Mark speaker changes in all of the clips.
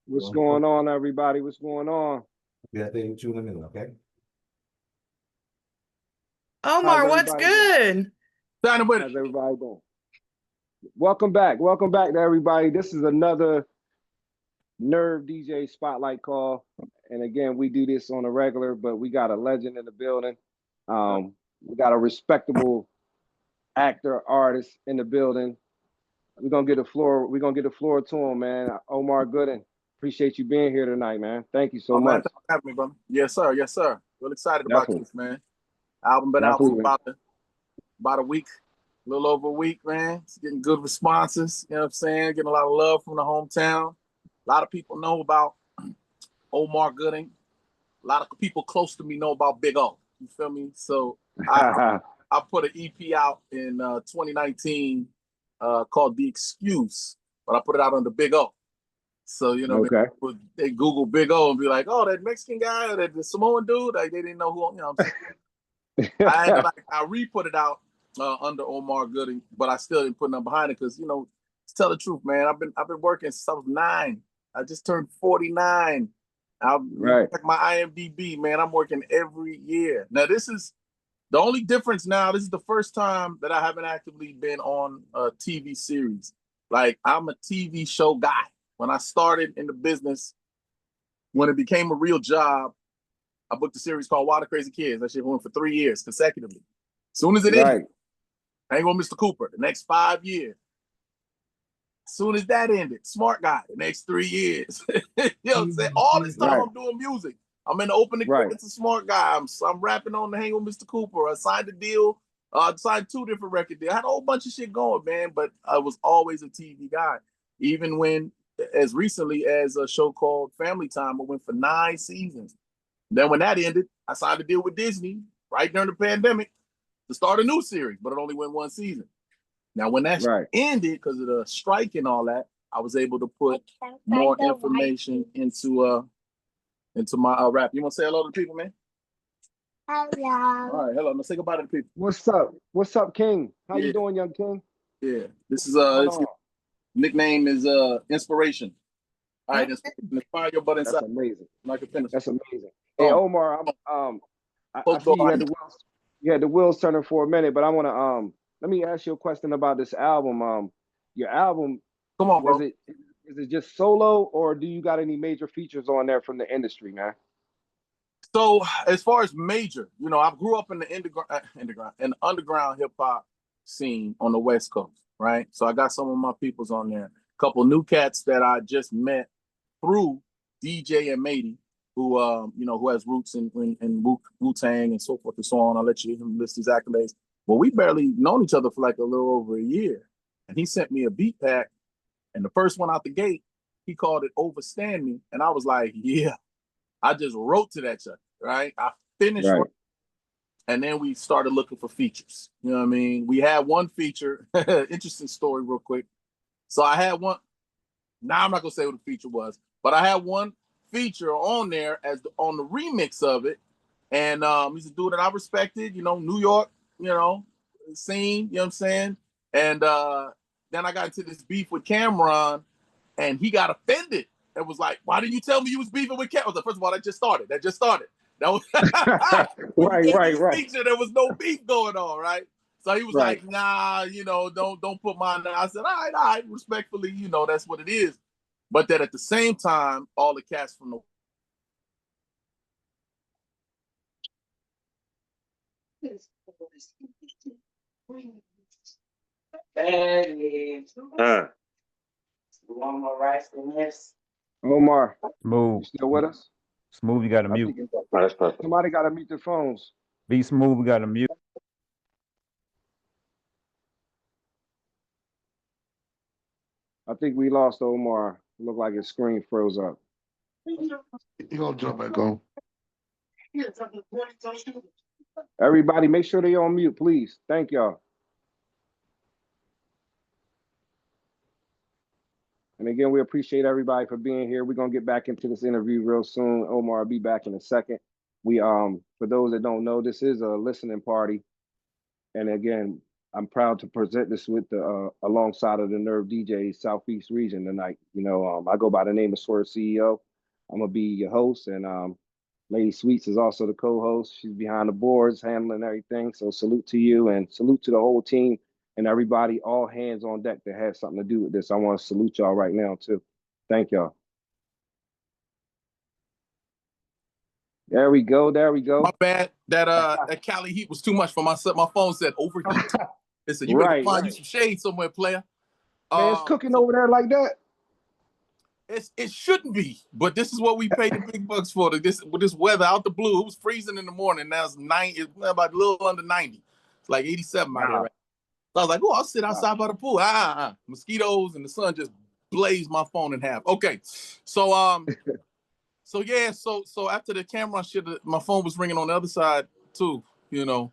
Speaker 1: What's going on, everybody? What's going on?
Speaker 2: Yeah, they chew them in, okay?
Speaker 3: Omar, what's good?
Speaker 1: How's everybody doing? Welcome back. Welcome back to everybody. This is another Nerv Dj Spotlight call. And again, we do this on a regular, but we got a legend in the building. We got a respectable actor, artist in the building. We're gonna get the floor to him, man. Omar Gooding. Appreciate you being here tonight, man. Thank you so much.
Speaker 4: Thanks for having me, brother. Yes, sir. Yes, sir. Real excited about this, man. Album been out for about a week, a little over a week, man. It's getting good responses. You know what I'm saying? Getting a lot of love from the hometown. A lot of people know about Omar Gooding. A lot of people close to me know about Big O. You feel me? So I put an EP out in 2019 called The Excuse, but I put it out under Big O. So, you know, they Google Big O and be like, oh, that Mexican guy or that Samoan dude, like, they didn't know who, you know what I'm saying? I re-put it out under Omar Gooding, but I still didn't put nothing behind it because, you know, to tell the truth, man, I've been working since I was 9. I just turned 49. Check my IMDb, man. I'm working every year. Now, this is the only difference now. This is the first time that I haven't actively been on a TV series. Like, I'm a TV show guy. When I started in the business, when it became a real job, I booked a series called Wild and Crazy Kids. That shit went for 3 years consecutively. As soon as it ended, Hang on Mr. Cooper, the next 5 years. As soon as that ended, Smart Guy, the next 3 years. You know what I'm saying? All this time I'm doing music. I'm in the opening credits of Smart Guy. I'm rapping on the Hang on Mr. Cooper. I signed a deal. I signed 2 different record deals. I had a whole bunch of shit going, man, but I was always a TV guy. Even when, as recently as a show called Family Time, I went for 9 seasons. Then when that ended, I signed a deal with Disney right during the pandemic to start a new series, but it only went 1 season. Now, when that ended, because of the strike and all that, I was able to put more information into my rap. You want to say hello to the people, man?
Speaker 3: Hello.
Speaker 4: All right, hello. Let's say goodbye to the people.
Speaker 1: What's up? What's up, King? How you doing, young King?
Speaker 4: Yeah, this is nickname is Inspiration. All right, inspire your butt inside.
Speaker 1: That's amazing.
Speaker 4: Like a finish.
Speaker 1: That's amazing. Hey, Omar, I see you had the wheels turning for a minute, but I want to let me ask you a question about this album. Your album,
Speaker 4: come on, bro.
Speaker 1: Is it just solo, or do you got any major features on there from the industry, man?
Speaker 4: So as far as major, you know, I grew up in the underground hip hop scene on the West Coast, right? So I got some of my peoples on there. A couple new cats that I just met through DJ and Matey, who you know, who has roots in Wu-Tang and so forth and so on. I'll let you list his accolades. Well, we barely known each other for like a little over a year. And he sent me a beat pack. And the first one out the gate, he called it Overstand Me. And I was like, yeah, I just wrote to that shit, right? I finished and then we started looking for features. You know what I mean? We had one feature, interesting story real quick. So I had one, now I'm not gonna say what the feature was, but I had one feature on there on the remix of it. And he's a dude that I respected, you know, New York, you know, scene, you know what I'm saying? And then I got into this beef with Cameron, and he got offended. It was like, why didn't you tell me you was beefing with Cameron? Like, first of all, that just started. That was
Speaker 1: right.
Speaker 4: Feature, there was no beef going on, right? So he was like, nah, you know, don't put mine there. I said, all right, respectfully, you know, that's what it is. But that at the same time, all the cats from the
Speaker 1: Omar,
Speaker 2: Smooth.
Speaker 1: you still with us?
Speaker 2: Smooth, you got to mute.
Speaker 1: Somebody got to mute their phones.
Speaker 2: Be smooth, we got to mute.
Speaker 1: I think we lost Omar. Look like his screen froze up.
Speaker 5: You gonna jump back on?
Speaker 1: Everybody, make sure they're on mute, please. Thank y'all. And again, we appreciate everybody for being here. We're going to get back into this interview real soon. Omar will be back in a second. We for those that don't know, this is a listening party, and again, I'm proud to present this with the alongside of the Nerve DJ Southeast region tonight. You know, I go by the name of SWIRV CEO. I'm gonna be your host, and Lady Sweets is also the co-host. She's behind the boards, handling everything. So salute to you, and salute to the whole team and everybody, all hands on deck that has something to do with this. I want to salute y'all right now too. Thank y'all. There we go. There we go.
Speaker 4: My bad. That Cali heat was too much for my phone said overheat. It said you better find you some shade somewhere, player.
Speaker 1: Man, it's cooking over there like that.
Speaker 4: It shouldn't be, but this is what we pay the big bucks for. With this weather out the blue, it was freezing in the morning. Now it's about a little under 90. It's like 87 out here. Right? So I was like, oh, I'll sit outside by the pool. Mosquitoes and the sun just blazed my phone in half. Okay, so so yeah, so after the camera shit, my phone was ringing on the other side too, you know,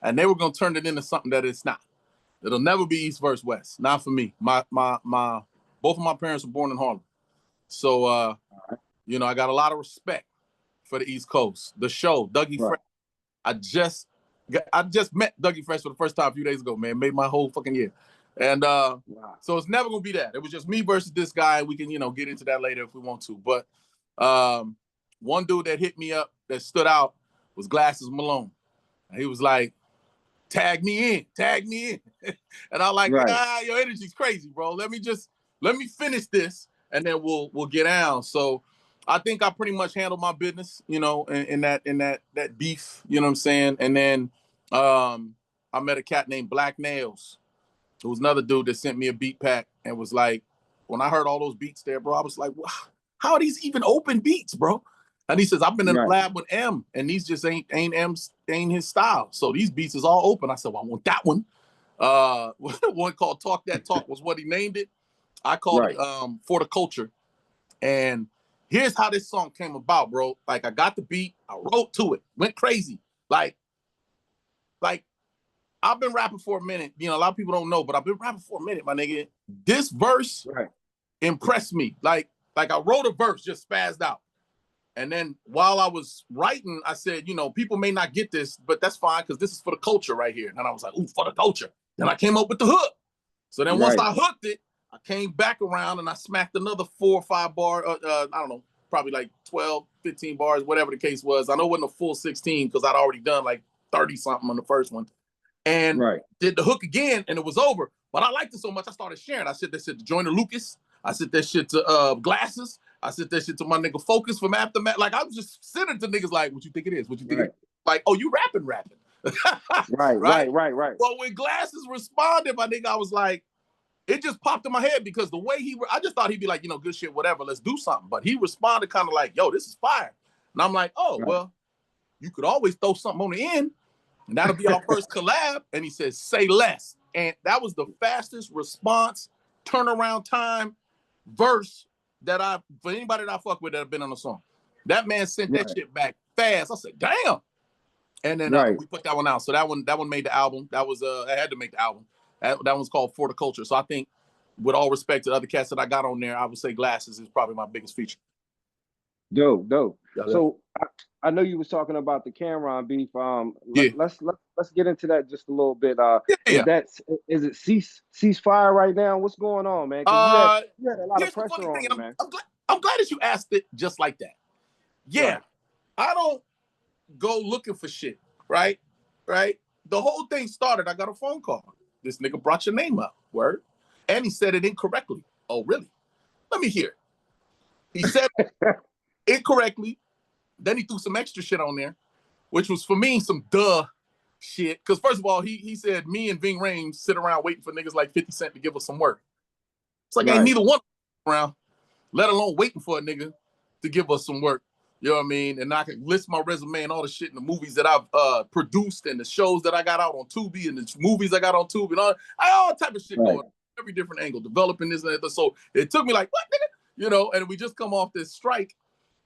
Speaker 4: and they were gonna turn it into something that it's not. It'll never be East versus West. Not for me. My both of my parents were born in Harlem. So, you know, I got a lot of respect for the East Coast. The show, Dougie Fresh. I just met Dougie Fresh for the first time a few days ago, man. Made my whole fucking year. And so it's never going to be that. It was just me versus this guy. We can, you know, get into that later if we want to. But one dude that hit me up that stood out was Glasses Malone. And he was like, tag me in. And I'm like, your energy's crazy, bro. Let me finish this. And then we'll get down. So I think I pretty much handled my business, you know, in that beef, you know what I'm saying? And then I met a cat named Black Nails, who was another dude that sent me a beat pack and was like, when I heard all those beats there, bro, I was like, wow, how are these even open beats, bro? And he says, I've been in the lab with M, and these just ain't his style. So these beats is all open. I said, well, I want that one. One called Talk That Talk was what he named it. I called it For the Culture. And here's how this song came about, bro. Like, I got the beat, I wrote to it, went crazy. Like I've been rapping for a minute. You know, a lot of people don't know, but I've been rapping for a minute, my nigga. This verse impressed me. Like I wrote a verse, just spazzed out. And then while I was writing, I said, you know, people may not get this, but that's fine, because this is for the culture right here. And I was like, ooh, for the culture. Then I came up with the hook. So then once I hooked it, I came back around and I smacked another 4 or 5 bar, I don't know, probably like 12, 15 bars, whatever the case was. I know it wasn't a full 16 because I'd already done like 30 something on the first one. And did the hook again and it was over. But I liked it so much, I started sharing. I said that shit to Joyner Lucas. I said that shit to Glasses. I said that shit to my nigga Focus from Aftermath. Like, I was just sending to niggas like, what you think it is? What you think it is? Like, oh, you rapping. right. Well, when Glasses responded, my nigga, I was like, it just popped in my head because the way I just thought he'd be like, you know, good shit, whatever, let's do something. But he responded kind of like, yo, this is fire. And I'm like, oh, well, you could always throw something on the end and that'll be our first collab. And he says, say less. And that was the fastest response, turnaround time, verse that for anybody that I fuck with that have been on the song. That man sent that shit back fast. I said, damn. And then we put that one out. So that one made the album. That was, I had to make the album. That one's called For the Culture. So I think, with all respect to the other cats that I got on there, I would say Glasses is probably my biggest feature.
Speaker 1: Dope. So I know you was talking about the Cameron beef. Let's get into that just a little bit. Is it ceasefire right now? What's going on, man? Because you had a lot of pressure on it, man.
Speaker 4: I'm glad that you asked it just like that. Yeah, I don't go looking for shit, right? The whole thing started, I got a phone call. This nigga brought your name up, word. And he said it incorrectly. Oh, really? Let me hear it. He said incorrectly. Then he threw some extra shit on there, which was for me some shit. Because first of all, he said me and Ving Rhames sit around waiting for niggas like 50 Cent to give us some work. It's like ain't neither one around, let alone waiting for a nigga to give us some work. You know what I mean? And I can list my resume and all the shit and the movies that I've produced and the shows that I got out on Tubi and the movies I got on Tubi and all type of shit going on. Every different angle, developing this and that. So it took me like, what, nigga? You know, and we just come off this strike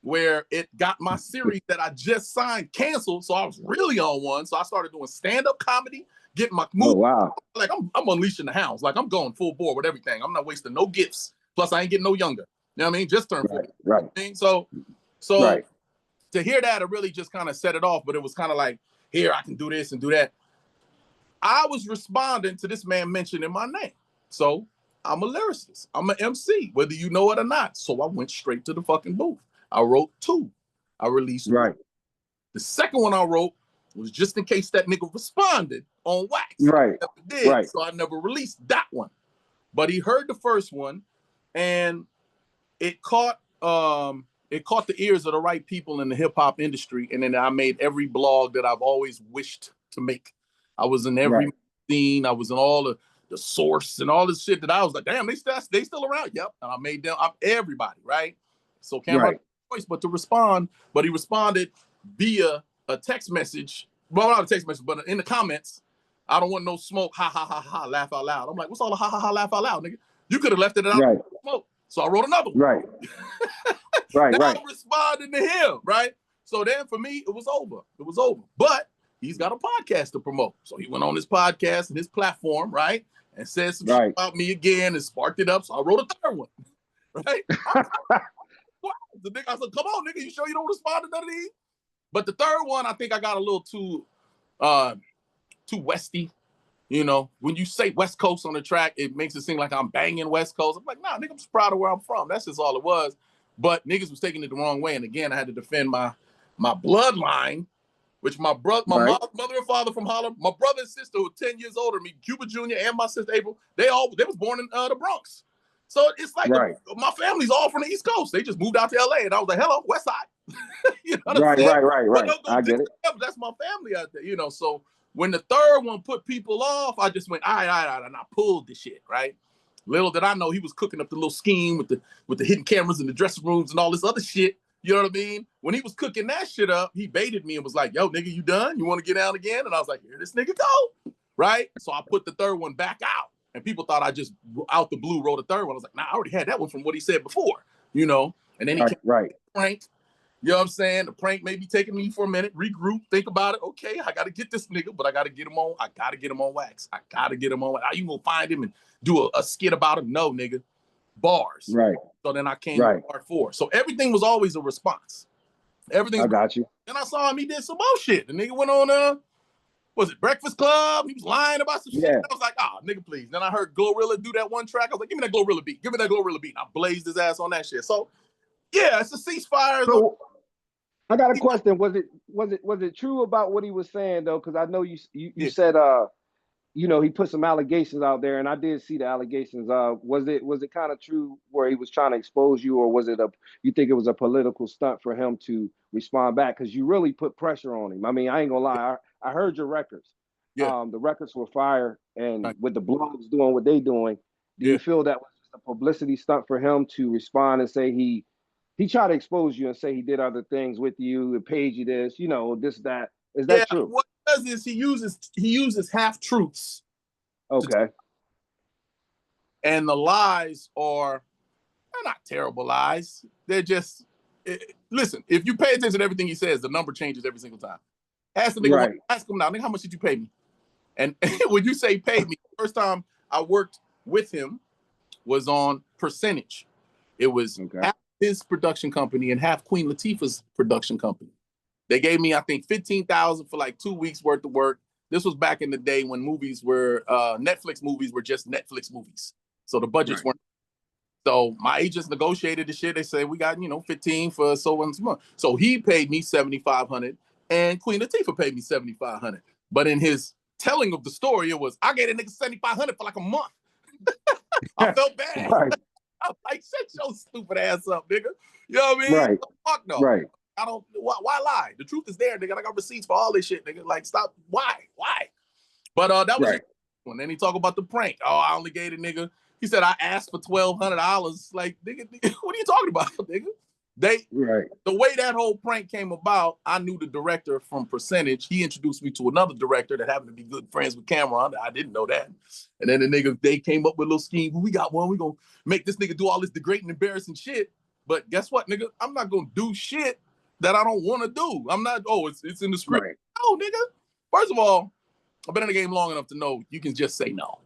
Speaker 4: where it got my series that I just signed canceled. So I was really on one. So I started doing stand-up comedy, getting my movie. Oh, wow. Like I'm unleashing the hounds. Like I'm going full bore with everything. I'm not wasting no gifts. Plus I ain't getting no younger. You know what I mean? Just turned 40. Right. So to hear that, it really just kind of set it off. But it was kind of like, here, I can do this and do that. I was responding to this man mentioning my name. So I'm a lyricist. I'm an MC, whether you know it or not. So I went straight to the fucking booth. I wrote 2. I released 1. The second one I wrote was just in case that nigga responded on wax.
Speaker 1: Right.
Speaker 4: So I never released that one. But he heard the first one, and it caught the ears of the right people in the hip hop industry. And then I made every blog that I've always wished to make. I was in every scene. I was in all the source and all this shit that I was like, damn, they still around. Yep. And I made them everybody, right? So Cameron choice but to respond, but he responded via a text message. Well, not a text message, but in the comments, I don't want no smoke, ha ha ha ha, laugh out loud. I'm like, what's all the ha ha ha laugh out loud, nigga? You could have left it out smoke. So I wrote another one.
Speaker 1: Right.
Speaker 4: I'm responding to him, right? So then for me, it was over. It was over. But he's got a podcast to promote. So he went on his podcast and his platform, right? And said some shit about me again and sparked it up. So I wrote a third one, right? The nigga, I said, come on, nigga, you sure you don't respond to none of these? But the third one, I think I got a little too westy. You know, when you say West Coast on the track, it makes it seem like I'm banging West Coast. I'm like, nah, nigga, I'm just proud of where I'm from. That's just all it was. But niggas was taking it the wrong way. And again, I had to defend my bloodline, which my mother and father from Harlem, my brother and sister who were 10 years older than me, Cuba Jr. and my sister April, they was born in the Bronx. So it's like my family's all from the East Coast. They just moved out to LA, and I was like, hello, West Side. You know what I'm saying?
Speaker 1: Right. I get it.
Speaker 4: That's my family out there, you know. So when the third one put people off, I just went, all right, and I pulled the shit, right? Little did I know he was cooking up the little scheme with the hidden cameras in the dressing rooms and all this other shit. You know what I mean? When he was cooking that shit up, he baited me and was like, yo, nigga, you done? You want to get out again? And I was like, here this nigga go, right? So I put the third one back out. And people thought I just out the blue wrote a third one. I was like, nah, I already had that one from what he said before, you know? And then he came with the prank. You know what I'm saying? The prank may be taking me for a minute, regroup, think about it. Okay, I got to get this nigga, but I got to get him on wax. I got to get him on wax. How you going to find him and do a skit about him? No, nigga. Bars. Right. So then I came to part 4. So everything was always a response. Everything. I got you. Then I saw him, he did some bullshit. The nigga went on, was it Breakfast Club? He was lying about some shit. I was like, nigga, please. Then I heard Glorilla do that one track. I was like, give me that Glorilla beat. Give me that Glorilla beat. And I blazed his ass on that shit. So, yeah, it's a ceasefire.
Speaker 1: So, I got a question. Was it true about what he was saying though? Because I know you said you know, he put some allegations out there, and I did see the allegations. Was it kind of true where he was trying to expose you, or was it you think it was a political stunt for him to respond back? Because you really put pressure on him. I mean, I ain't gonna lie. I heard your records. The records were fire, and with the blogs doing what they doing, do you feel that was just a publicity stunt for him to respond and say he tried to expose you and say he did other things with you and paid you this, you know, this, that. Is that true?
Speaker 4: What he does is he uses half truths.
Speaker 1: Okay.
Speaker 4: And the lies they're not terrible lies. They're just listen, if you pay attention to everything he says, the number changes every single time. Ask the nigga, ask him now, nigga, how much did you pay me? And when you say paid me, the first time I worked with him was on Percentage. It was half his production company and half Queen Latifah's production company. They gave me, I think, $15,000 for like 2 weeks worth of work. This was back in the day when movies were, Netflix movies were just Netflix movies. So the budgets weren't. So my agents negotiated the shit. They said, we got, 15 for so and so month. So he paid me $7,500 and Queen Latifah paid me $7,500. But in his telling of the story, it was, I gave a nigga $7,500 for like a month. I felt bad. I was like, shut your stupid ass up, nigga. You know what I mean? Fuck no. I don't, why lie? The truth is there, nigga. I got receipts for all this shit, nigga. Like, stop. Why? But that was when then he talk about the prank. Oh, I only gave the nigga. He said, I asked for $1,200. Like, nigga, what are you talking about, nigga? The way that whole prank came about, I knew the director from Percentage. He introduced me to another director that happened to be good friends with Cameron. I didn't know that. And then they came up with a little scheme. We got one. We're going to make this nigga do all this degrading, embarrassing shit. But guess what, nigga? I'm not going to do shit that I don't want to do. I'm not, it's in the script. No, nigga. First of all, I've been in the game long enough to know you can just say no.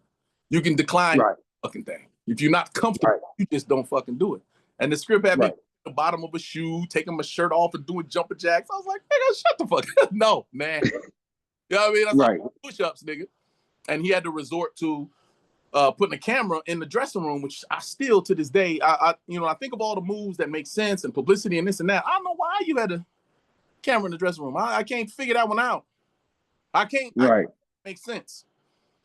Speaker 4: You can decline the fucking thing. If you're not comfortable, you just don't fucking do it. And the script had me the bottom of a shoe, taking my shirt off and doing jumping jacks. I was like, nigga, shut the fuck up. No, man. You know what I mean? That's
Speaker 1: right.
Speaker 4: like push-ups, nigga. And he had to resort to putting a camera in the dressing room, which I still to this day, I think of all the moves that make sense and publicity and this and that. I don't know why you had a camera in the dressing room. I can't figure that one out. I can't.
Speaker 1: Right.
Speaker 4: Make sense.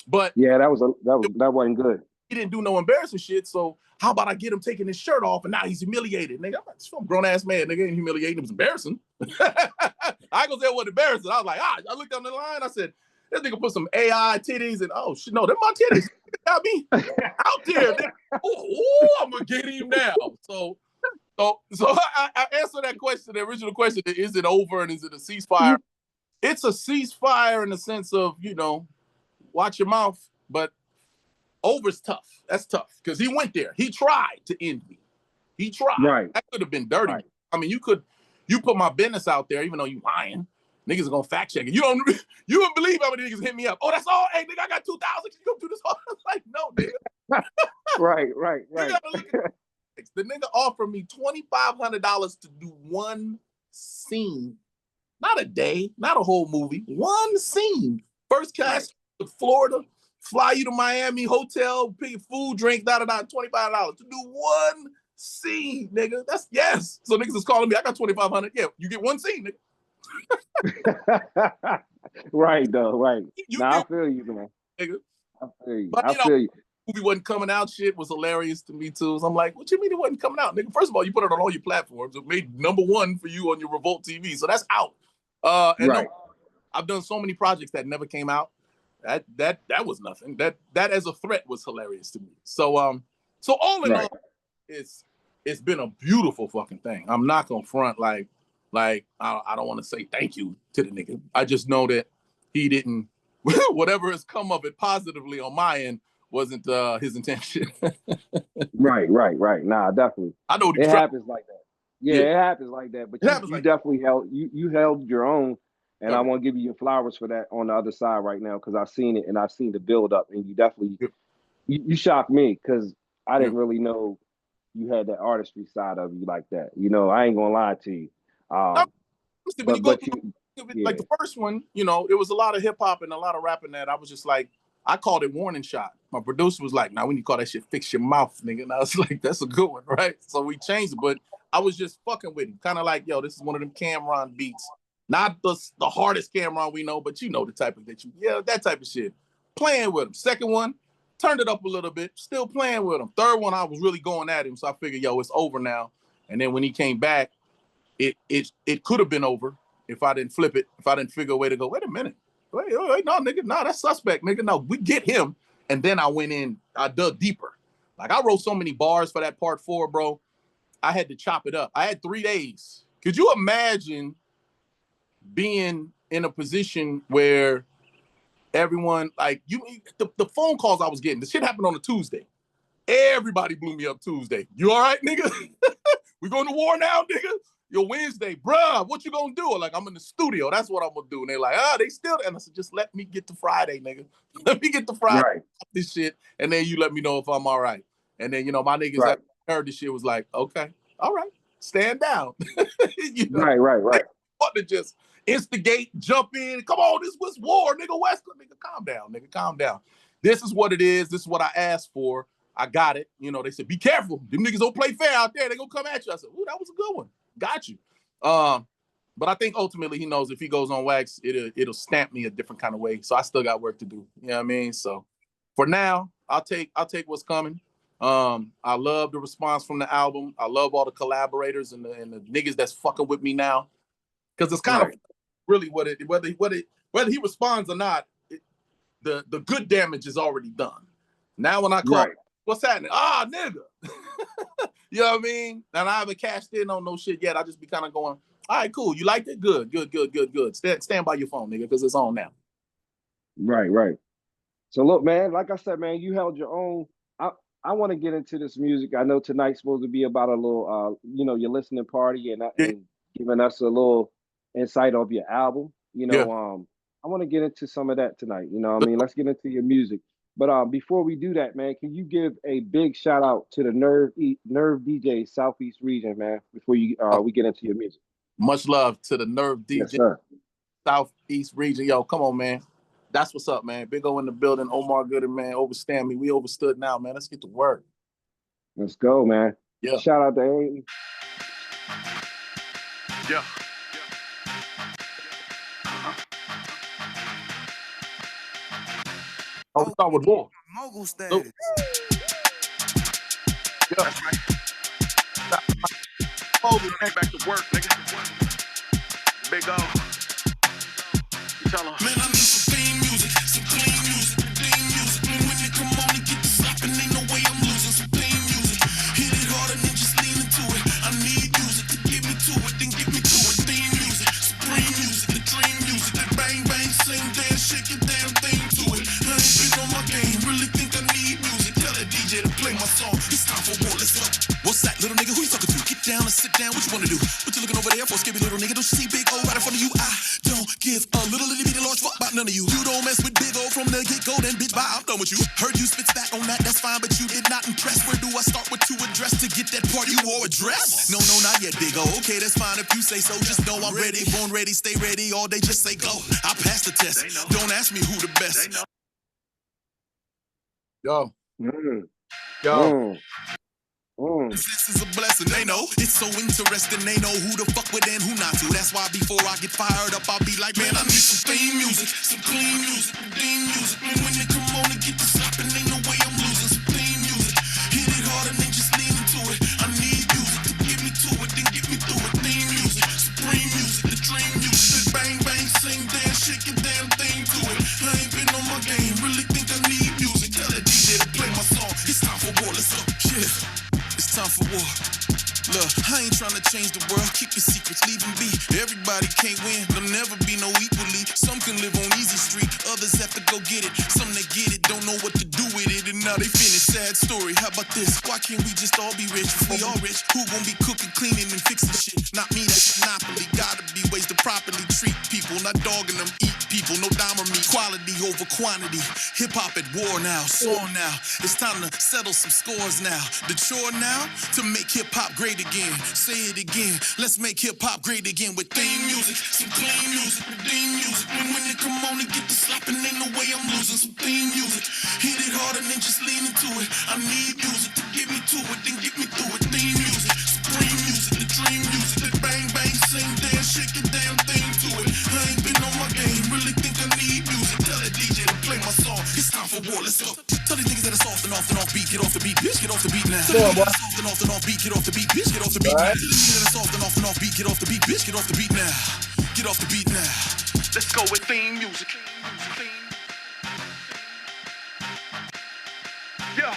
Speaker 4: But
Speaker 1: yeah, that wasn't good.
Speaker 4: He didn't do no embarrassing shit. So how about I get him taking his shirt off and now he's humiliated, nigga? I'm a grown ass man, nigga. Ain't humiliating. It was embarrassing. I ain't gonna say it wasn't embarrassing. I was like, I looked down the line. I said, this nigga put some AI titties and oh shit, no, they're my titties. Got me out there. Oh, I'm gonna get him now. So I answered that question. The original question: is it over and is it a ceasefire? It's a ceasefire in the sense of watch your mouth, but over's tough. That's tough because he went there. He tried to end me. He tried.
Speaker 1: Right.
Speaker 4: That could have been dirty.
Speaker 1: Right.
Speaker 4: I mean, you put my business out there, even though you lying. Niggas are gonna fact check it. You wouldn't believe how many niggas hit me up. Oh, that's all. Hey, nigga, I got 2,000. Can you go do this? Like, no, nigga.
Speaker 1: right.
Speaker 4: The nigga offered me $2,500 to do one scene, not a day, not a whole movie, one scene. First class to Florida, fly you to Miami, hotel, pay food, drink, $25 to do one scene, nigga. That's yes. So niggas is calling me. I got $2,500. Yeah, you get one scene, nigga.
Speaker 1: Right though, right. I feel you, man.
Speaker 4: Nigga.
Speaker 1: I feel you.
Speaker 4: But,
Speaker 1: I feel you.
Speaker 4: Movie wasn't coming out. Shit was hilarious to me too. So I'm like, what you mean it wasn't coming out, nigga? First of all, you put it on all your platforms. It made #1 for you on your Revolt TV, so that's out. No, I've done so many projects that never came out. That was nothing. That as a threat was hilarious to me. So all in all, it's been a beautiful fucking thing. I'm not gonna front like I don't want to say thank you to the nigga. I just know that he didn't whatever has come of it positively on my end wasn't his intention. Right.
Speaker 1: Nah, definitely.
Speaker 4: I know
Speaker 1: it happens like that. Yeah, it happens like that. But you definitely held your own. And I want to give you your flowers for that on the other side right now because I've seen it and I've seen the build up and you definitely you shocked me because I didn't really know you had that artistry side of you like that. I ain't gonna lie to you.
Speaker 4: Like the first one, it was a lot of hip hop and a lot of rapping that I was just like, I called it warning shot. My producer was like, "Now when you call that shit, fix your mouth, nigga." And I was like, "That's a good one, right?" So we changed it, but I was just fucking with him, kind of like, "Yo, this is one of them Cameron beats." Not the hardest Cameron we know, but the type of that type of shit. Playing with him. Second one, turned it up a little bit, still playing with him. Third one, I was really going at him, so I figured, yo, it's over now. And then when he came back, it could have been over if I didn't flip it, if I didn't figure a way to go, wait a minute. Wait, no, nigga, no, that's suspect, nigga. No, we get him. And then I went in, I dug deeper. Like I wrote so many bars for that part 4, bro. I had to chop it up. I had 3 days. Could you imagine being in a position where everyone the phone calls I was getting, the shit happened on a Tuesday. Everybody blew me up Tuesday. You all right, nigga? We going to war now, nigga? Yo, Wednesday, bruh, what you gonna do? Like, I'm in the studio. That's what I'm gonna do. And they're like, they still. And I said, just let me get to Friday, nigga. Let me get to Friday. This shit. And then you let me know if I'm all right. And then, my niggas that heard this shit was like, okay, all right, stand down. Right. What to just instigate, jump in. Come on, this was war, nigga. West, nigga, calm down, nigga, calm down. This is what it is. This is what I asked for. I got it. They said, be careful. Them niggas don't play fair out there. They gonna come at you. I said, ooh, that was a good one. Got you. But I think ultimately he knows if he goes on wax, it'll stamp me a different kind of way. So I still got work to do. You know what I mean? So for now, I'll take what's coming. I love the response from the album. I love all the collaborators and the niggas that's fucking with me now. Because it's kind of really whether he responds or not, the good damage is already done. Now when I call, what's happening? Nigga. You know what I mean? And I haven't cashed in on no shit yet. I just be kind of going, all right, cool. You liked it? Good. Stand by your phone, nigga, because it's on now.
Speaker 1: Right. So look, man, like I said, man, you held your own. I want to get into this music. I know tonight's supposed to be about a little, your listening party and giving us a little insight of your album. I want to get into some of that tonight. You know what I mean? Let's get into your music. But before we do that, man, can you give a big shout out to the Nerv DJ Southeast region, man, before you we get into your music?
Speaker 4: Much love to the Nerv DJ
Speaker 1: Yes, sir.
Speaker 4: Southeast region. Yo, come on, man. That's what's up, man. Big O in the building. Omar Gooding, man. Overstand me. We overstood now, man. Let's get to work.
Speaker 1: Let's go, man.
Speaker 4: Yeah.
Speaker 1: Shout out to Amy.
Speaker 4: Yeah. Oh, we start with war.
Speaker 6: Mogul status.
Speaker 4: Yeah. That's right. Mogul, man. Back to work, nigga. Big O. Tell him.
Speaker 7: Man, I need some theme music, some clean music, theme music. And when they come on and get the slapping, ain't no way I'm losing. Some theme music, hit it hard and then just lean into it. I need music to get me to it, then get me to it. Theme music, supreme music, the dream music, that bang bang, sing, dance, shake your damn thing to it. I ain't been on my game, really think I need music. Tell that DJ to play my song. It's time for war. Let's go. What's that, little nigga? Who you talking to? Get down and sit down. What you wanna do? What you looking over there for, skippy little nigga? Don't you see Big O right in front of you? I don't give a little itty bitty large fuck about none of you. You don't mess with Big O from the get-go, then bitch bye, I'm done with you. Heard you spit back on that, that's fine, but you did not impress. Where do I start with to address to get that part you wore a dress? No, not yet, Big O. Okay, that's fine if you say so. Just know I'm ready, born ready, stay ready all day. Just say go. I passed the test. Don't ask me who the best.
Speaker 4: Yo.
Speaker 1: Mm.
Speaker 4: Yo.
Speaker 7: This is a blessing, they know. It's so interesting, they know who to fuck with and who not to. That's why before I get fired up, I'll be like, man, I need some theme music, some clean music, theme music. And when they come on and get the slapping, ain't no way I'm losing. Some theme music, hit it hard and then just lean into it. I need music to get me to it, then get me through it. Theme music, supreme music, the dream music, that bang bang, sing, dance, shake your damn thing to it. I ain't been on my game, really think I need music. Tell that DJ to play my song. It's time for war, let's go. Yeah. It's time for war. Look, I ain't trying to change the world. Keep your secrets, leave them be. Everybody can't win. There'll never be no equally. Some can live on easy street. Others have to go get it. Some that get it don't know what to do with it. And now they finish. Sad story. How about this? Why can't we just all be rich? If we all rich, who gon' be cooking, cleaning, and fixing shit? Not me, that's monopoly. Gotta be ways to properly treat people. Not dogging them, eat people. No dime or me. Quality over quantity. Hip-hop at war now. Sore now. It's time to settle some scores now. The chore now to make hip-hop great again. Say it again. Let's make hip-hop great again with theme music, some clean music, theme music. And when they come on and get the slapping, ain't no way I'm losing. Some theme music, hit it hard and then just lean into it. I need music to get me to it, then get me through it. Theme music, supreme music, the dream music, that bang bang, sing, dance, shake your damn thing to it. I ain't been on my game, really think I need music. Tell that DJ to play my song. It's time for war, let's go. Tell these niggas that it's off and off and off beat. Get off the beat, bitch, get off the beat now. Tell these niggas it's off and off beat, get off the beat, bitch, get off the beat now. Tell these niggas that it's off and off beat, get off the beat, bitch, get off the beat now. Get off the beat now. Let's go with theme music. Yeah.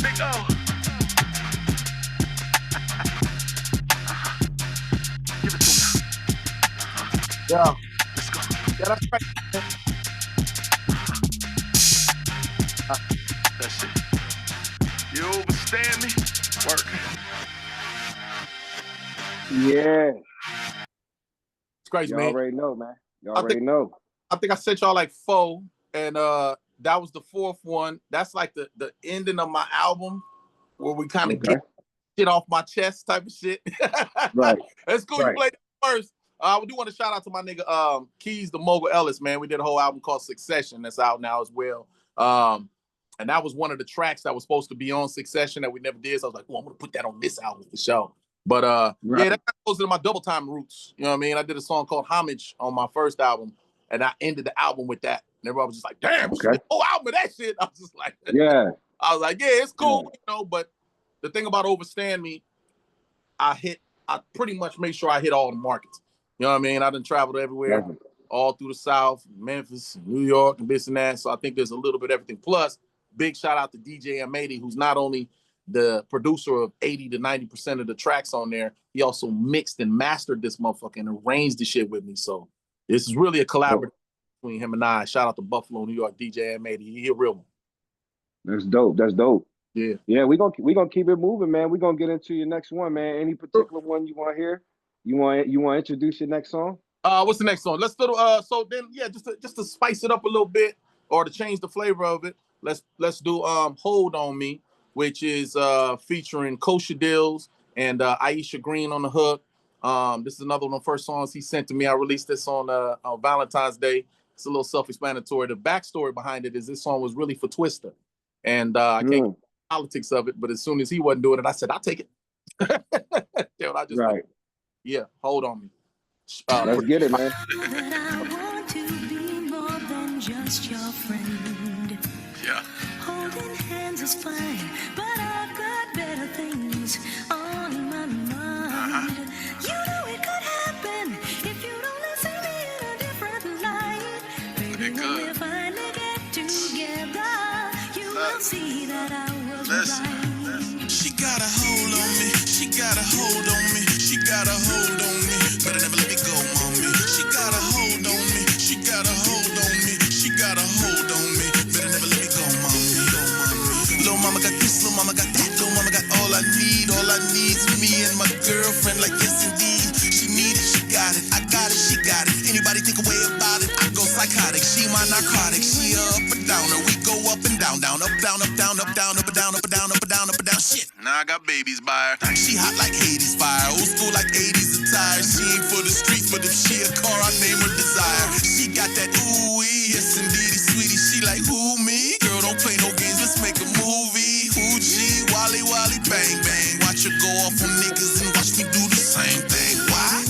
Speaker 7: Big O. Give it to me.
Speaker 4: Yeah.
Speaker 7: Let's go.
Speaker 4: Yeah, that's right.
Speaker 7: That's it. You overstand me? Work.
Speaker 1: Yeah.
Speaker 4: It's crazy,
Speaker 1: Y'all
Speaker 4: man.
Speaker 1: already know, man. Y'all already know.
Speaker 4: I think I sent y'all like 4, and that was the 4th one. That's like the ending of my album where we kind of get shit off my chest type of shit.
Speaker 1: Right.
Speaker 4: It's cool.
Speaker 1: Right.
Speaker 4: You played that first. We do want to shout out to my nigga Keys the Mogul Ellis, man. We did a whole album called Succession that's out now as well. And that was one of the tracks that was supposed to be on Succession that we never did. So I was like, oh, I'm gonna put that on this album for sure. But yeah, that goes into my double time roots. You know what I mean? I did a song called Homage on my first album, and I ended the album with that. And everybody was just like, damn, the whole album of that shit. I was just like,
Speaker 1: yeah.
Speaker 4: I was like, yeah, it's cool, you know, but the thing about Overstand Me, I pretty much made sure I hit all the markets. You know what I mean? I done traveled everywhere, all through the South, Memphis, New York, and this and that. So I think there's a little bit of everything. Plus, big shout out to DJ M80, who's not only the producer of 80 to 90% of the tracks on there, he also mixed and mastered this motherfucker and arranged the shit with me. So this is really a collaboration between him and I. Shout out to Buffalo, New York, DJ M80. He a real one.
Speaker 1: That's dope. That's dope.
Speaker 4: Yeah.
Speaker 1: Yeah, we're gonna keep it moving, man. We're gonna get into your next one, man. Any particular one you want to hear? You want to introduce your next song?
Speaker 4: What's the next song? Let's do so then just to spice it up a little bit or to change the flavor of it. Let's do Hold On Me, which is featuring Kosher Dills and Aisha Green on the hook. This is another one of the first songs he sent to me. I released this on Valentine's Day. It's a little self-explanatory. The backstory behind it is this song was really for Twista. And I can't get the politics of it, but as soon as he wasn't doing it, I said, I'll take it.
Speaker 1: Right.
Speaker 4: Yeah, Hold On Me.
Speaker 1: Let's get it, man.
Speaker 6: I want to be more than just your friend.
Speaker 4: Yeah.
Speaker 6: Holding hands is fine, but I've got better things on my mind. You know it could happen if you don't listen to me in a different light. Baby, when we finally get together, you will see that I was right.
Speaker 7: She got a hold on me. She got a hold on me. She got a hold on me. Better never let me go, mommy. She got a hold on me. She got a hold on me. She got a hold on me. Better never let me go, mommy. Little mama got this, little mama got that. Little mama got all I need. All I need is me and my girlfriend. Like yes, indeed. She need it, she got it. I got it, she got it. Anybody think away about it? I go psychotic. She my narcotic. She up and down, or we go up and down, down, up, down, up, down, up, down, up, and down, up, and down, up, and down, up, and down. Shit. Now I got babies by her. She hot like Hades fire. Old school like 80s attire. She ain't for the streets, but if she a car, I name her Desire. She got that ooh-wee, yes indeedy, sweetie. She like, who, me? Girl, don't play no games, let's make a movie. Hoochie, Wally, Wally, bang, bang. Watch her go off on niggas and watch me do the same thing. Why?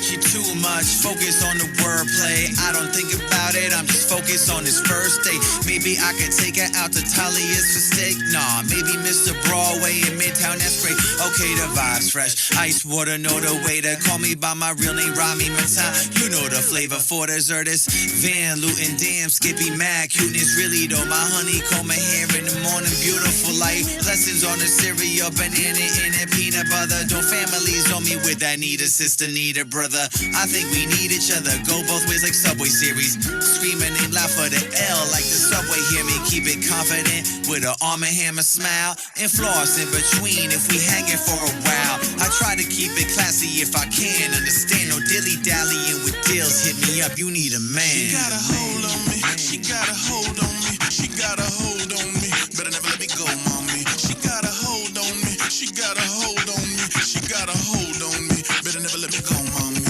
Speaker 7: She too much focus on the wordplay. I don't think about it, I'm just focused on this first date. Maybe I could take her out to Talia's for steak. Nah, maybe Mr. Broadway in Midtown, that's great. Okay, the vibe's fresh. Ice water, know the way to call me by my real name, Rami Matan. You know the flavor for dessert is Van Luton, damn, Skippy Mad. Cuteness really though, my honey comb my hair in the morning, beautiful light. Lessons on the cereal, banana in it, peanut butter. Don't families on me with that need a sister, need a brother. I think we need each other, go both ways like Subway series. Screaming name loud for the L like the subway, hear me, keep it confident with an Arm & Hammer smile and floss in between if we hanging for a while. I try to keep it classy if I can, understand no dilly-dallying with deals. Hit me up, you need a man. She got a hold on me, she got a hold on me, she got a hold on me. Better never let me go, mommy. She got a hold on me, she got a hold on me, she got a hold on me. Better never let me go, mommy.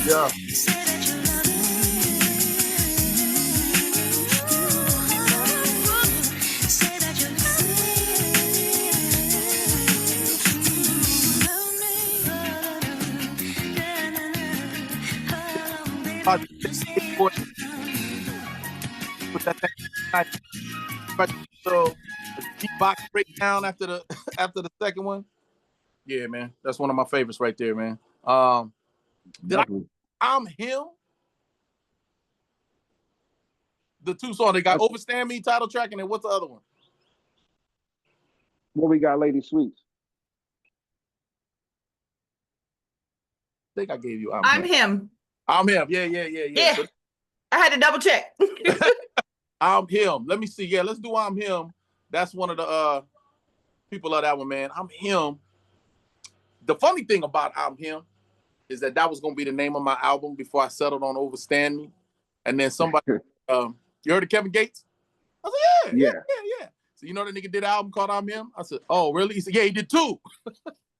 Speaker 1: Yeah.
Speaker 4: Put that thing, but so the box breakdown after the second one. Yeah, man, that's one of my favorites right there, man. I'm Him. The two songs they got, Overstand Me, title track, and then what's the other one?
Speaker 1: What we got, Lady Sweets?
Speaker 4: I think I gave you.
Speaker 3: I'm Him.
Speaker 4: I'm Him. Yeah.
Speaker 3: So, I had to double check.
Speaker 4: I'm Him. Let me see. Yeah, let's do I'm Him. That's one of the people of that one, man. I'm Him. The funny thing about I'm Him is that was going to be the name of my album before I settled on Overstand Me. And then somebody, you heard of Kevin Gates? I said, yeah. So you know that nigga did an album called I'm Him? I said, oh, really? He said, yeah, he did two.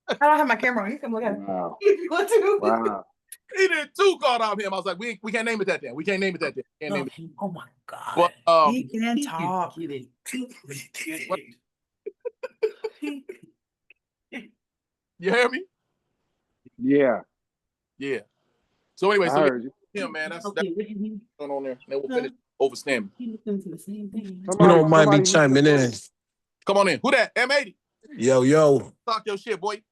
Speaker 3: I don't have my camera on. You can look at it.
Speaker 1: Wow.
Speaker 3: Wow.
Speaker 4: He did two called I'm Him. I was like, we can't name it that then. We can't name it that then. Can't name it.
Speaker 3: Oh my God. But, he can talk.
Speaker 4: You hear me?
Speaker 1: Yeah.
Speaker 4: So anyway,
Speaker 1: I heard you.
Speaker 4: Him, man. That's going on there. Then we'll finish Overstand Me.
Speaker 8: You don't mind me chiming in.
Speaker 4: Come on in. Who that? M80.
Speaker 8: Yo.
Speaker 4: Talk your shit, boy.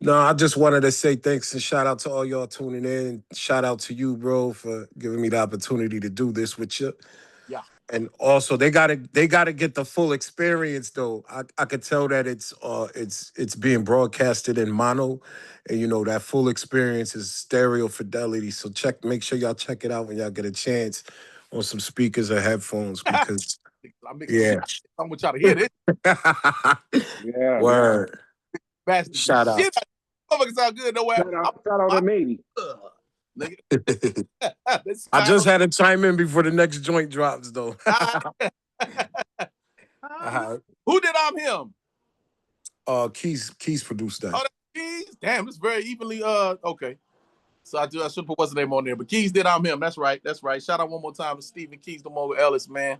Speaker 8: No, I just wanted to say thanks and shout out to all y'all tuning in. Shout out to you, bro, for giving me the opportunity to do this with you.
Speaker 4: Yeah.
Speaker 8: And also they gotta get the full experience though. I could tell that it's being broadcasted in mono, and you know that full experience is stereo fidelity. So make sure y'all check it out when y'all get a chance on some speakers or headphones because
Speaker 4: I'm gonna try to hear this.
Speaker 1: Yeah.
Speaker 8: Word.
Speaker 4: Shout out. Shit, sound good. No way.
Speaker 1: Shout out to maybe.
Speaker 8: I just had to chime in before the next joint drops, though.
Speaker 4: Who did I'm him?
Speaker 8: Keys produced that.
Speaker 4: Oh, that's Keys. Damn, it's very evenly. Okay. So I should put what's the name on there, but Keys did I'm him. That's right. That's right. Shout out one more time to Stephen Keys, the Mogul Ellis, man.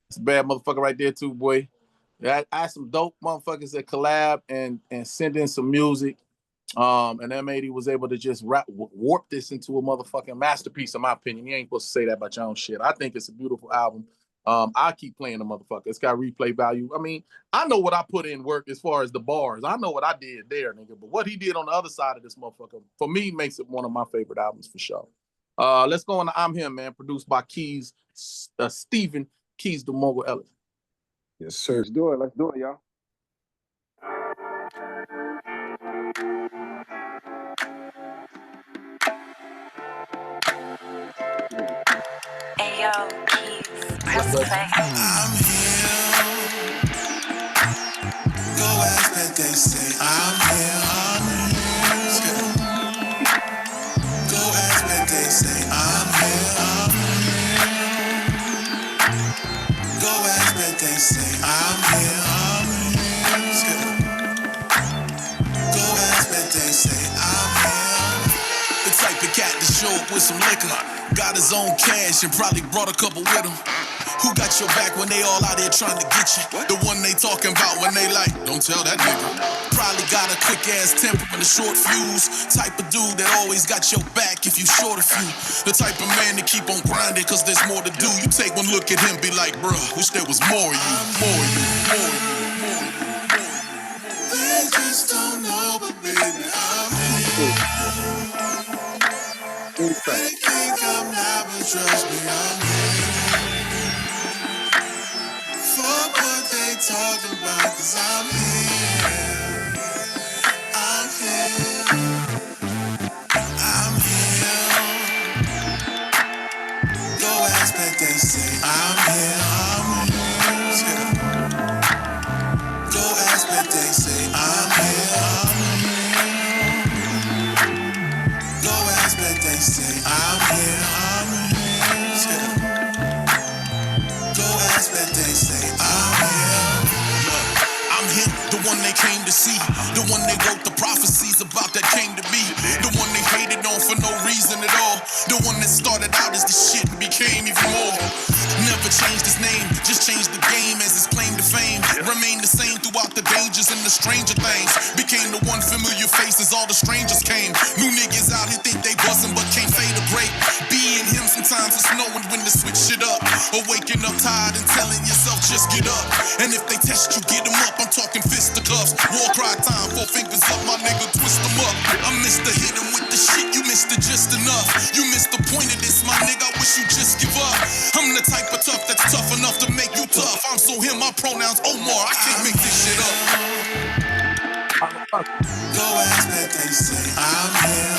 Speaker 4: It's a bad motherfucker right there too, boy. Yeah, I had some dope motherfuckers that collab and send in some music. And M80 was able to just warp this into a motherfucking masterpiece, in my opinion. You ain't supposed to say that about your own shit. I think it's a beautiful album. I keep playing the motherfucker. It's got replay value. I mean, I know what I put in work as far as the bars. I know what I did there, nigga. But what he did on the other side of this motherfucker, for me, makes it one of my favorite albums for sure. Let's go on to I'm Him, man. Produced by Keys, Stephen Keys, the Mogul Ellis.
Speaker 8: Yes, sir.
Speaker 1: Let's do it, y'all.
Speaker 6: Hey yo, Keys, press play.
Speaker 7: I'm here. Go ask that they say I'm here. Go ask that they say I'm here. Go ask that they say I'm here. Go ask that they say I'm here. The type of cat to show up with some liquor. Got his own cash and probably brought a couple with him. Who got your back when they all out here trying to get you? The one they talking about when they like, don't tell that nigga. Probably got a quick ass temper and a short fuse. Type of dude that always got your back if you short a few. The type of man to keep on grinding cause there's more to do. You take one look at him, be like, bruh, wish there was more of you. More of you, more of you, more of you. They just don't know, but baby, I'm here. They think I'm not, but trust me, I'm here. Fuck what they talking about, cause I'm here. I'm here. I'm here. Go ask that they say I'm here. Go ask that they say I'm here. Go ask that they say I'm here. Go ask that they say I'm here. I'm him, the one they came to see. The one they wrote the prophecies about that came to be. The one they hated on for no reason at all. The one that started out as the shit and became even more. Never changed his name, just changed the game as his claim to fame. Remained the same throughout the dangers and the stranger things. Became the one familiar face as all the strangers came. New niggas out here think they bustin' but can't fade a break. Being him sometimes it's knowing when to switch shit up. Or waking up tired and telling yourself just get up. And if they test you, get them up. I'm talking fisticuffs. War cry time, 4 fingers up, my nigga, twist them up. I'm Mr. Hit 'em with the shit, you missed it just enough. You missed the point of this, my nigga, I wish you just give up. I'm the type of tough that's tough enough to make you tough. I'm so him, my pronouns Omar, I can't make this shit up. Go ask that they say I'm here.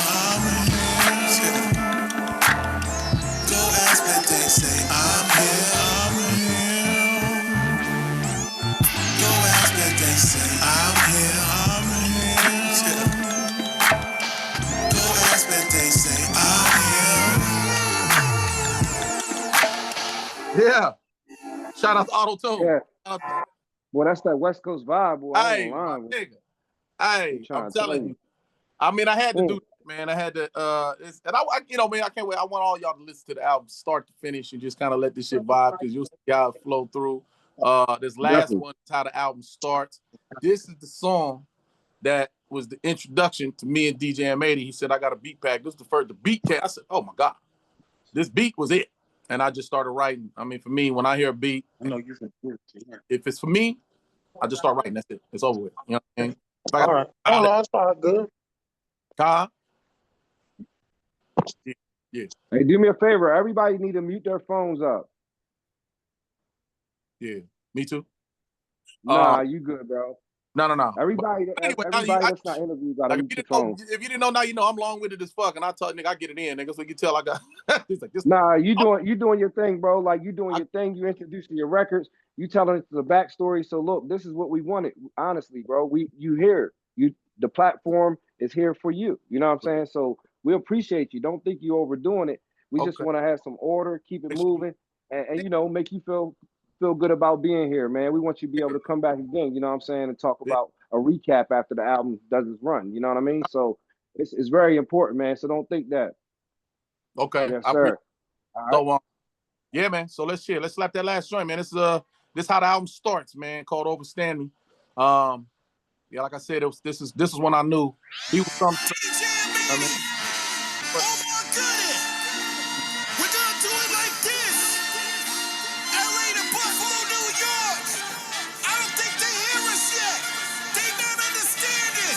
Speaker 7: Go ask that they say I'm here. Go ask that they say I'm here. Go ask that they say I'm here.
Speaker 4: Yeah. Shout out to Auto Tune.
Speaker 1: Yeah. Boy, that's that West Coast vibe, boy.
Speaker 4: Hey, my nigga. Hey, I'm telling you. I mean, I had to do that, man. I had to, and I, you know, man, I can't wait. I want all y'all to listen to the album start to finish and just kind of let this shit vibe because you'll see how it flow through. This last one is how the album starts. This is the song that was the introduction to me and DJ M80. He said, I got a beat pack. This is the beat cat. I said, oh my God, this beat was it. And I just started writing. I mean, for me, when I hear a beat, if it's for me, I just start writing. That's it. It's over with. You know what I mean?
Speaker 5: All right. Oh, no, that's fine. Good.
Speaker 4: Yeah.
Speaker 1: Hey, do me a favor. Everybody need to mute their phones up.
Speaker 4: Yeah. Me too.
Speaker 1: Nah, you good, bro.
Speaker 4: No.
Speaker 1: Everybody,
Speaker 4: But anyway,
Speaker 1: everybody that's not interviewed got to
Speaker 4: like,
Speaker 1: mute their phones.
Speaker 4: if you didn't know, now you know. I'm long-winded as fuck, and I tell nigga I get it in, nigga, so you can tell I got. He's like, this.
Speaker 1: Nah, you doing your thing, bro. Like you doing your thing. You introducing your records. You telling us the backstory. So look, this is what we wanted. Honestly, bro. You here. The platform is here for you. You know what I'm saying? So we appreciate you. Don't think you overdoing it. We just want to have some order, keep it moving, and you know, make you feel good about being here, man. We want you to be able to come back again, you know what I'm saying, and talk about a recap after the album does its run. You know what I mean? So it's very important, man. So don't think that.
Speaker 4: Okay.
Speaker 1: Yes, sir.
Speaker 4: So yeah, man. So let's slap that last joint, man. This is how the album starts, man. Called Overstand Me. Yeah, like I said, this is when I knew he was something.
Speaker 7: I mean, Omar Gooding. We're gonna do it like this. LA to Buffalo, New York. I don't think they hear us yet. They not understanding.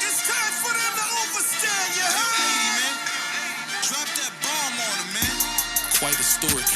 Speaker 7: It's time for them to overstand. You heard? Hey, man. Drop that bomb on them, man. Quite historic.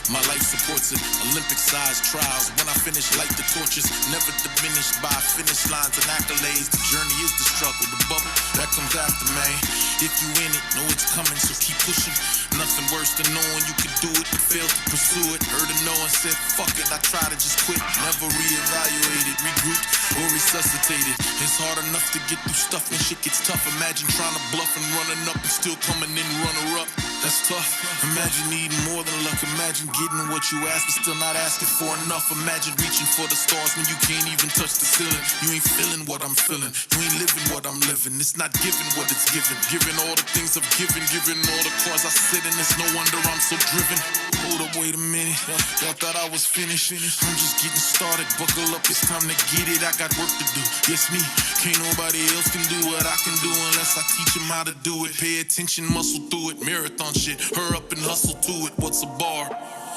Speaker 7: My life supports it. Olympic-sized trials. When I finish, light the torches. Never diminished by finish lines and accolades. The journey is the struggle. The bubble, that comes after, man. If you in it, know it's coming, so keep pushing. Nothing worse than knowing you could do it, but fail to pursue it. Heard a no and said, fuck it, I try to just quit. Never reevaluated, regrouped, or resuscitated. It's hard enough to get through stuff when shit gets tough. Imagine trying to bluff and running up and still coming in runner-up. That's tough. Imagine needing more than luck. Imagine getting what you asked, but still not asking for enough. Imagine reaching for the stars when you can't even touch the ceiling. You ain't feeling what I'm feeling. You ain't living what I'm living. It's not giving what it's given. Giving all the things I've given. Giving all the cars I sit in. It's no wonder I'm so driven. Hold up, wait a minute. Y'all thought I was finished. I'm just getting started. Buckle up, it's time to get it. I got work to do. Yes, me. Can't nobody else can do what I can do unless I teach them how to do it. Pay attention, muscle through it. Marathon shit. Hurry up and hustle to it. What's a bar?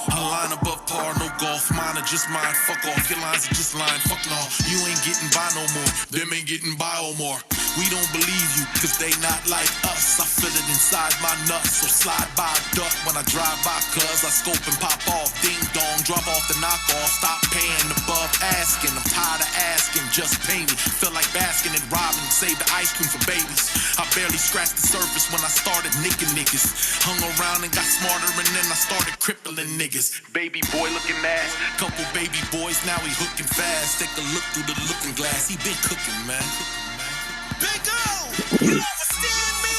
Speaker 7: A line above par, no golf, mine are just mine. Fuck off, your lines are just line. Fuck no, you ain't getting by no more. Them ain't getting by no more. We don't believe you, cause they not like us. I feel it inside my nuts, so slide by duck when I drive by, cuz I scope and pop off. Ding dong, drop off the knockoff. Stop paying above asking. I'm tired of asking, just pay me. Feel like basking and robbing, save the ice cream for babies. I barely scratched the surface when I started nicking niggas. Hung around and got smarter and then I started crippling niggas. Baby boy looking ass, couple baby boys, now he hooking fast. Take a look through the looking glass, he been cooking, man. Big O, you understand me?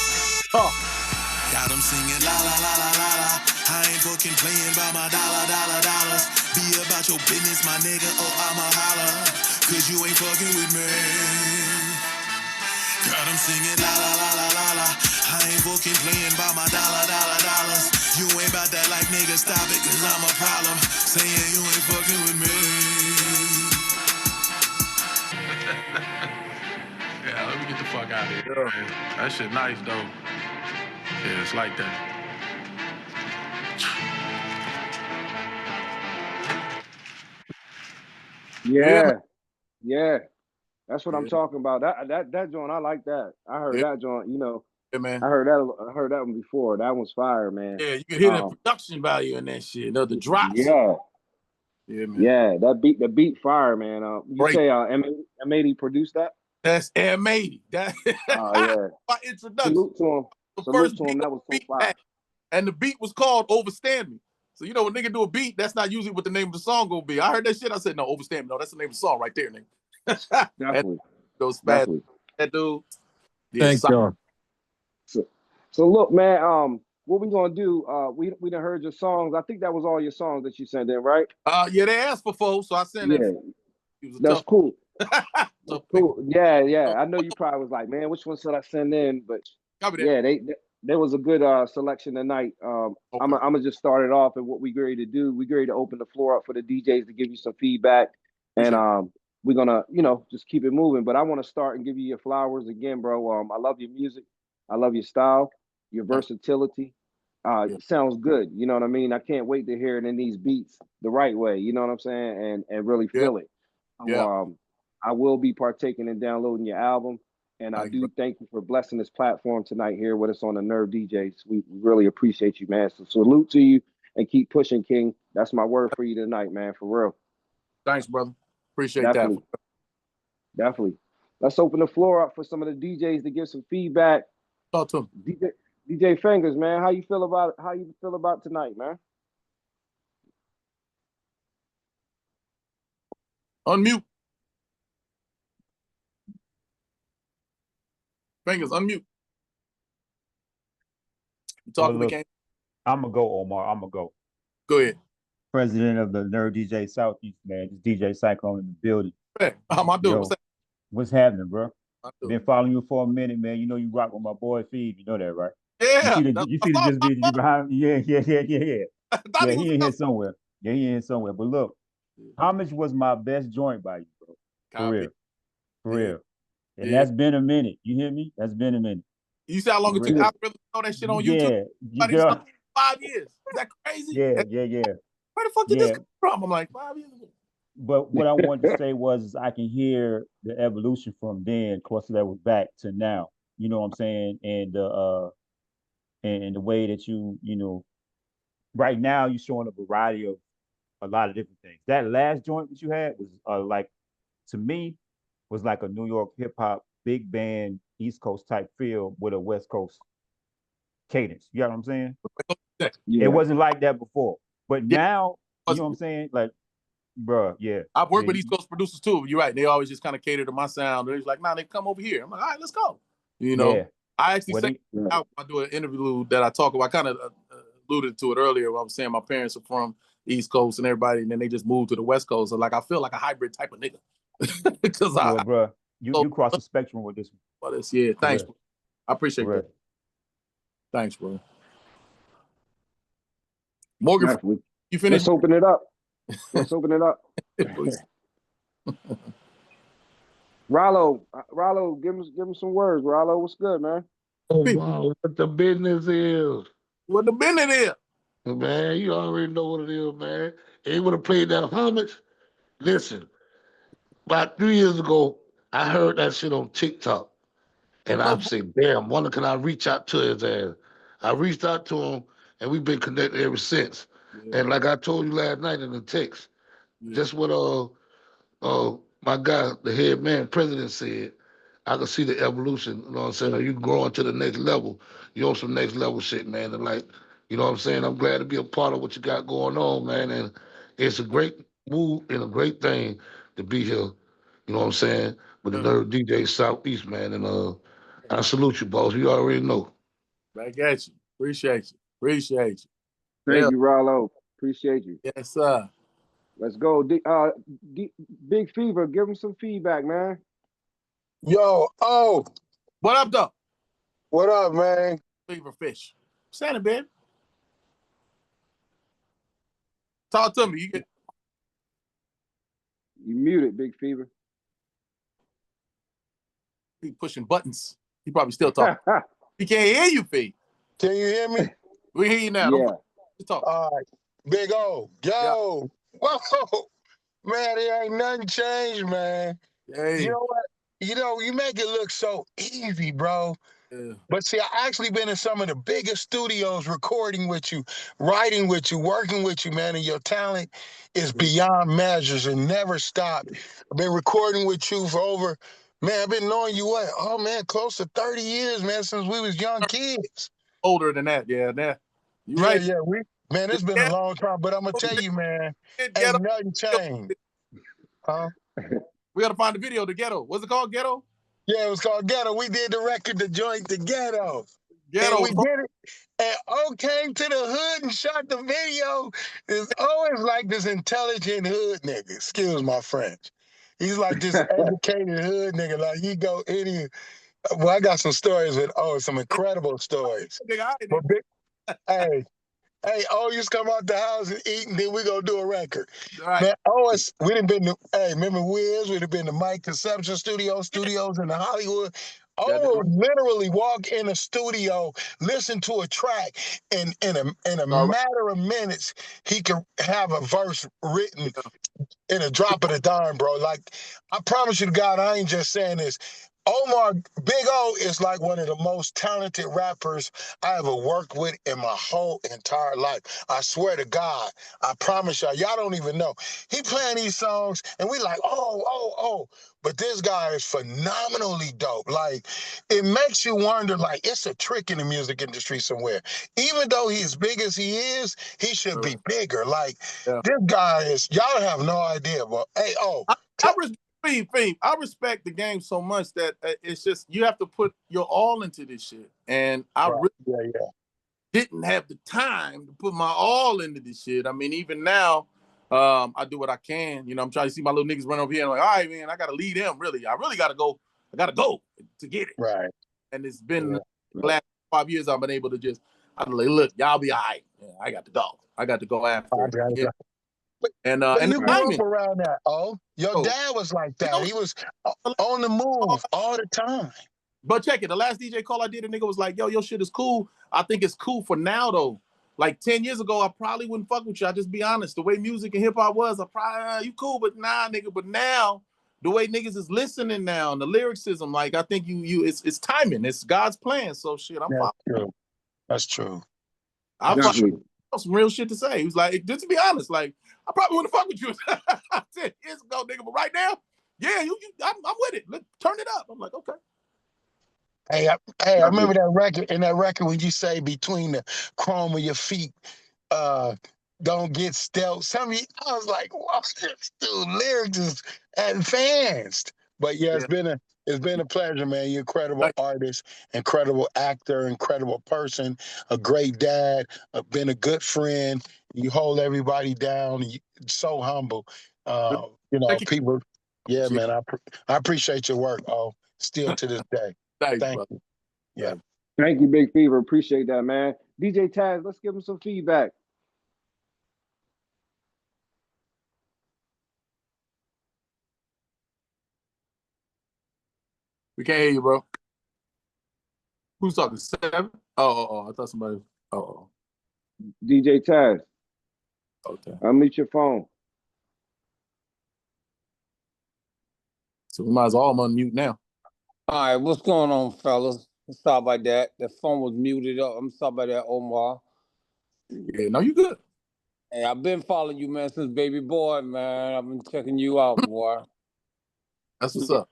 Speaker 7: Got him singing la la la la la la. I ain't fucking playing by my dollars. Be about your business, my nigga, or I'ma holler. Cause you ain't fucking with me. Got him singing la la la la la la. I ain't fucking playing by my dollars. You ain't about that like nigga, stop it, cause I'm a problem. Saying you ain't fucking with me. Yeah, let me get the fuck out of here. Yeah. That shit nice though. Yeah, it's like that.
Speaker 1: Yeah. That's what I'm talking about. That joint, I like that. I heard that joint, you know.
Speaker 4: Yeah, man.
Speaker 1: I heard that one before. That one's fire, man.
Speaker 4: Yeah, you can hear the production value in that shit. The drops.
Speaker 1: Yeah.
Speaker 4: Yeah, man.
Speaker 1: Yeah, the beat fire, man. You say M80 produced that?
Speaker 4: That's M80. That
Speaker 1: yeah.
Speaker 4: My introduction.
Speaker 1: Salute to him. Salute to him. That was so fire.
Speaker 4: And the beat was called Overstand Me. So you know when nigga do a beat, that's not usually what the name of the song gonna be. I heard that shit. I said, no, Overstand Me. No, that's the name of the song right there, nigga.
Speaker 1: Definitely.
Speaker 4: Those bad. That dude.
Speaker 8: Yeah, thank you.
Speaker 1: So look, man. What we gonna do? We done heard your songs. I think that was all your songs that you sent in, right?
Speaker 4: Yeah, they asked for 4, so I sent it.
Speaker 1: That's cool. Cool. Yeah. I know you probably was like, man, which one should I send in? But yeah, there was a good selection tonight. I'm gonna just start it off and what we ready to do. We ready to open the floor up for the DJs to give you some feedback, and we're gonna, just keep it moving. But I want to start and give you your flowers again, bro. I love your music. I love your style, your versatility. It sounds good. You know what I mean? I can't wait to hear it in these beats the right way. You know what I'm saying? And really feel it.
Speaker 4: Yeah.
Speaker 1: I will be partaking in downloading your album. And I do thank you for blessing this platform tonight here with us on the Nerv DJs. We really appreciate you, man. So salute to you and keep pushing, King. That's my word for you tonight, man, for real.
Speaker 4: Thanks, brother. Appreciate that.
Speaker 1: Definitely. Let's open the floor up for some of the DJs to give some feedback.
Speaker 4: Talk to him.
Speaker 1: DJ Fingers, man, how you feel about it? How you feel about tonight, man?
Speaker 4: Unmute. Fingers, unmute. You talking, we can't.
Speaker 2: I'm gonna go, Omar. I'm gonna go.
Speaker 4: Go ahead.
Speaker 2: President of the Nerv DJ Southeast, man. It's DJ Cyclone in the building.
Speaker 4: Hey, how am I doing?
Speaker 2: What's happening, bro? Been following you for a minute, man. You know you rock with my boy Phoebe. You know that, right?
Speaker 4: Yeah.
Speaker 2: You see the just video behind me? Yeah. Yeah, he in here somewhere. Yeah, he in here somewhere. But look, Homage was my best joint by you, bro. For real. For real. And that's been a minute. You hear me? That's been a minute.
Speaker 4: You see how long it took algorithm to know that shit on YouTube?
Speaker 2: Yeah.
Speaker 4: 5 years. Is that crazy?
Speaker 2: Yeah.
Speaker 4: Where the fuck did this come from? I'm like, 5 years ago.
Speaker 2: But what I wanted to say was I can hear the evolution from then, of course, that was back to now. You know what I'm saying? And the way that you know, right now you're showing a variety of a lot of different things. That last joint that you had was like, to me, was like a New York hip hop big band East Coast type feel with a West Coast cadence. You know what I'm saying?
Speaker 1: Yeah.
Speaker 2: It wasn't like that before, but now you know what I'm saying? Like, bro,
Speaker 4: I've worked with East Coast producers too. You're right. They always just kind of cater to my sound. They're like, nah, they come over here. I'm like, all right, let's go. You know, I actually say I do an interview that I talk about. I kind of alluded to it earlier when I was saying my parents are from East Coast and everybody, and then they just moved to the West Coast. So like, I feel like a hybrid type of nigga. Because
Speaker 2: bro, you cross the spectrum with this one.
Speaker 4: Well, thanks, bro. I appreciate that. Thanks, bro. Morgan, you finished?
Speaker 1: Let's open it up. Rollo, give him some words. Rollo, what's good, man?
Speaker 5: Oh, wow, what the business is.
Speaker 4: What the business is?
Speaker 5: Man, you already know what it is, man. Ain't want to play that Homage? Listen, about 3 years ago, I heard that shit on TikTok. And I said, damn, wonder can I reach out to his ass? I reached out to him, and we've been connected ever since. And like I told you last night in the text, just what my guy, the head man, president said, I can see the evolution, you know what I'm saying? You growing to the next level. You on some next level shit, man. And like, you know what I'm saying? I'm glad to be a part of what you got going on, man. And it's a great move and a great thing to be here, you know what I'm saying, with the Nerv DJ Southeast, man. And I salute you, boss. You already know.
Speaker 4: Back at you. Appreciate you.
Speaker 1: Thank you, Rollo. Appreciate you.
Speaker 4: Yes, sir.
Speaker 1: Let's go. Big Fever, give him some feedback, man.
Speaker 5: Yo,
Speaker 4: what up, though?
Speaker 5: What up, man?
Speaker 4: Fever Fish. Santa, babe. Talk to me.
Speaker 1: You muted, Big Fever.
Speaker 4: He pushing buttons. He probably still talking. He can't hear you, Fee.
Speaker 5: Can you hear me?
Speaker 4: We hear you now.
Speaker 1: Yeah.
Speaker 4: Let's talk.
Speaker 5: All right. Big O. Yo. Yeah. Whoa. Man, there ain't nothing changed, man.
Speaker 4: Hey.
Speaker 5: You know what? You know, you make it look so easy, bro.
Speaker 4: Yeah.
Speaker 5: But see, I actually been in some of the biggest studios recording with you, writing with you, working with you, man, and your talent is beyond measures and never stopped. I've been recording with you for over, man, I've been knowing you close to 30 years, man, since we was young kids.
Speaker 4: Older than that, yeah. You right.
Speaker 5: Yeah, man, it's been a long time, but I'm going to tell you, man, ain't nothing changed. Huh?
Speaker 4: We got to find the video, The Ghetto. What's it called, Ghetto?
Speaker 5: Yeah, it was called Ghetto. We did the record, The Joint, The Ghetto.
Speaker 4: Ghetto.
Speaker 5: And we did it. And O came to the hood and shot the video. There's always like this intelligent hood nigga. Excuse my French. He's like this educated hood nigga. Like he go any. Well, I got some stories with some incredible stories. Hey, used to come out the house and eat, and then we gonna do a record.
Speaker 4: Right.
Speaker 5: Man, we done been to, remember Wiz? We'd have been to Mike Conception studios in the Hollywood.
Speaker 9: Literally walk in a studio, listen to a track, and in a matter of minutes, he can have a verse written in a drop of a dime, bro. Like, I promise you to God, I ain't just saying this. Omar, Big O is like one of the most talented rappers I ever worked with in my whole entire life. I swear to God, I promise y'all don't even know. He playing these songs, and we like, oh. But this guy is phenomenally dope. Like, it makes you wonder, like, it's a trick in the music industry somewhere. Even though he's as big as he is, he should be bigger. Like, this guy is, y'all have no idea, but hey,
Speaker 4: I respect the game so much that it's just, you have to put your all into this shit. And I really didn't have the time to put my all into this shit. I mean, even now, I do what I can. You know, I'm trying to see my little niggas run over here and I'm like, all right, man, I got to lead them, really. I really got to go. I got to go to get it.
Speaker 9: Right.
Speaker 4: And it's been the last 5 years I've been able to just, I'm like, look, y'all be all right. Yeah, I got to go. I got to go after it. And
Speaker 9: you grew up around that, your dad was like that. He was on the move all the time.
Speaker 4: But check it, the last DJ call I did, a nigga was like, yo, your shit is cool. I think it's cool for now, though. Like 10 years ago, I probably wouldn't fuck with you. I just be honest. The way music and hip hop was, I probably, you cool, but nah, nigga. But now, the way niggas is listening now and the lyricism, like, I think it's timing. It's God's plan. So shit, I'm fine.
Speaker 9: True. That's true.
Speaker 4: I some real shit to say. He was like, just to be honest, like, I probably wouldn't fuck with you 10 years ago, nigga. But right now, yeah, I'm with it. Let's turn it up. I'm like, okay.
Speaker 9: Hey, I remember that record. In that record, when you say between the chrome of your feet, don't get stealth. I was like, wow, this dude lyrics is advanced. But yeah, it's been a pleasure, man. You're an incredible artist, incredible actor, incredible person, a great dad, been a good friend. You hold everybody down. You're so humble. You know, people. Yeah, man. I appreciate your work. Still to this day. Thank you. Yeah.
Speaker 1: Thank you, Big Fever. Appreciate that, man. DJ Taz, let's give him some feedback.
Speaker 4: We can't hear you, bro. Who's talking? 7? Oh, I thought somebody. Oh.
Speaker 1: DJ Taz.
Speaker 4: Okay.
Speaker 1: Unmute your phone.
Speaker 4: So we might as well unmute now.
Speaker 10: All right, what's going on, fellas? I'm sorry about that. The phone was muted up. I'm sorry about that, Omar.
Speaker 4: Yeah, no, you good.
Speaker 10: Hey, I've been following you, man, since baby boy, man. I've been checking you out, boy.
Speaker 4: That's what's up.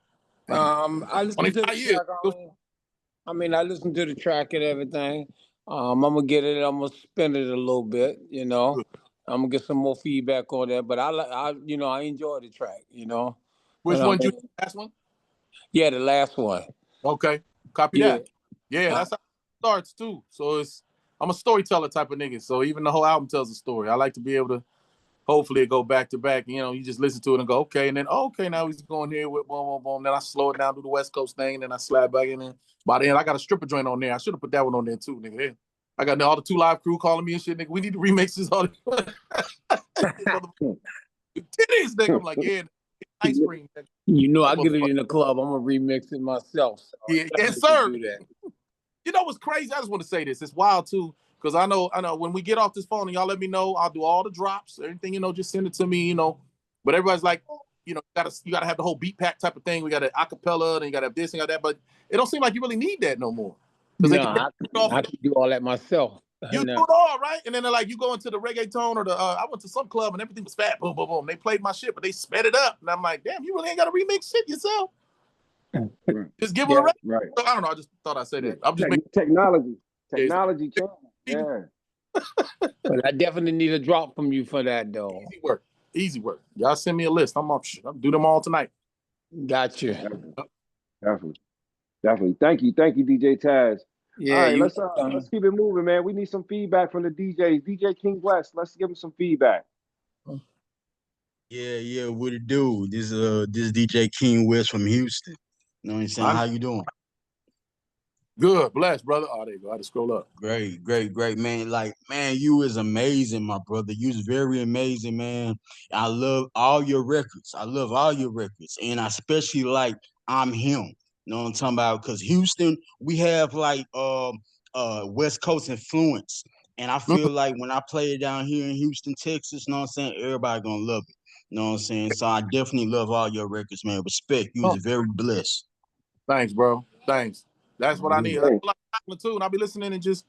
Speaker 10: I listened to the track. I listened to the track and everything. I'm gonna get it. I'm gonna spin it a little bit. You know, I'm gonna get some more feedback on that. But I enjoy the track. You know.
Speaker 4: Which one? The last one?
Speaker 10: Yeah, the last one.
Speaker 4: Okay, copy that. Yeah, that's how it starts too. So I'm a storyteller type of nigga. So even the whole album tells a story. I like to be able to hopefully go back to back. You know, you just listen to it and go, okay, and then now he's going here with boom, boom, boom. Then I slow it down, do the West Coast thing, and then I slide back in there. By the end, I got a stripper joint on there. I should have put that one on there too, nigga. Yeah. I got all the 2 Live crew calling me and shit, nigga. We need to remix this. All titties, nigga. I'm like, yeah, ice cream. Nigga.
Speaker 10: You know, I get it in the club. I'm gonna remix it myself. So
Speaker 4: yeah, yes, sir. Do that. You know what's crazy? I just want to say this. It's wild too, because I know when we get off this phone and y'all let me know, I'll do all the drops, everything. You know, just send it to me. You know, but everybody's like, you know, you gotta have the whole beat pack type of thing. We got an acapella, then you gotta have this and got that. But it don't seem like you really need that no more.
Speaker 10: No, I can do all that myself.
Speaker 4: You do it all, right? And then they're like, you go into the reggaeton or I went to some club and everything was fat. Boom, boom, boom. They played my shit, but they sped it up. And I'm like, damn, you really ain't got to remix shit yourself. Just give it a
Speaker 1: right.
Speaker 4: So, I don't know. I just thought I'd say that. I'm just making
Speaker 1: technology change. Yeah.
Speaker 10: But I definitely need a drop from you for that, though.
Speaker 4: Easy work. Y'all send me a list. I'll do them all tonight.
Speaker 10: Gotcha.
Speaker 1: Definitely. Thank you, DJ Taz.
Speaker 10: Yeah,
Speaker 1: all right, let's keep it moving, man. We need some feedback from the DJs. DJ King West, let's give him some feedback.
Speaker 11: Yeah, what it do? This DJ King West from Houston. You know what I'm saying? How you doing?
Speaker 4: Good, blessed, brother. Oh, there you go. I had to scroll up.
Speaker 11: Great, man. Like, man, you is amazing, my brother. You is very amazing, man. I love all your records. And I especially like I'm Him. You know what I'm talking about? Because Houston, we have like West Coast influence. And I feel like when I play it down here in Houston, Texas, you know what I'm saying, everybody gonna love it. You know what I'm saying? So I definitely love all your records, man. Respect. You was very blessed.
Speaker 4: Thanks, bro. Thanks. That's what I need. I like chocolate too, and I'll be listening and just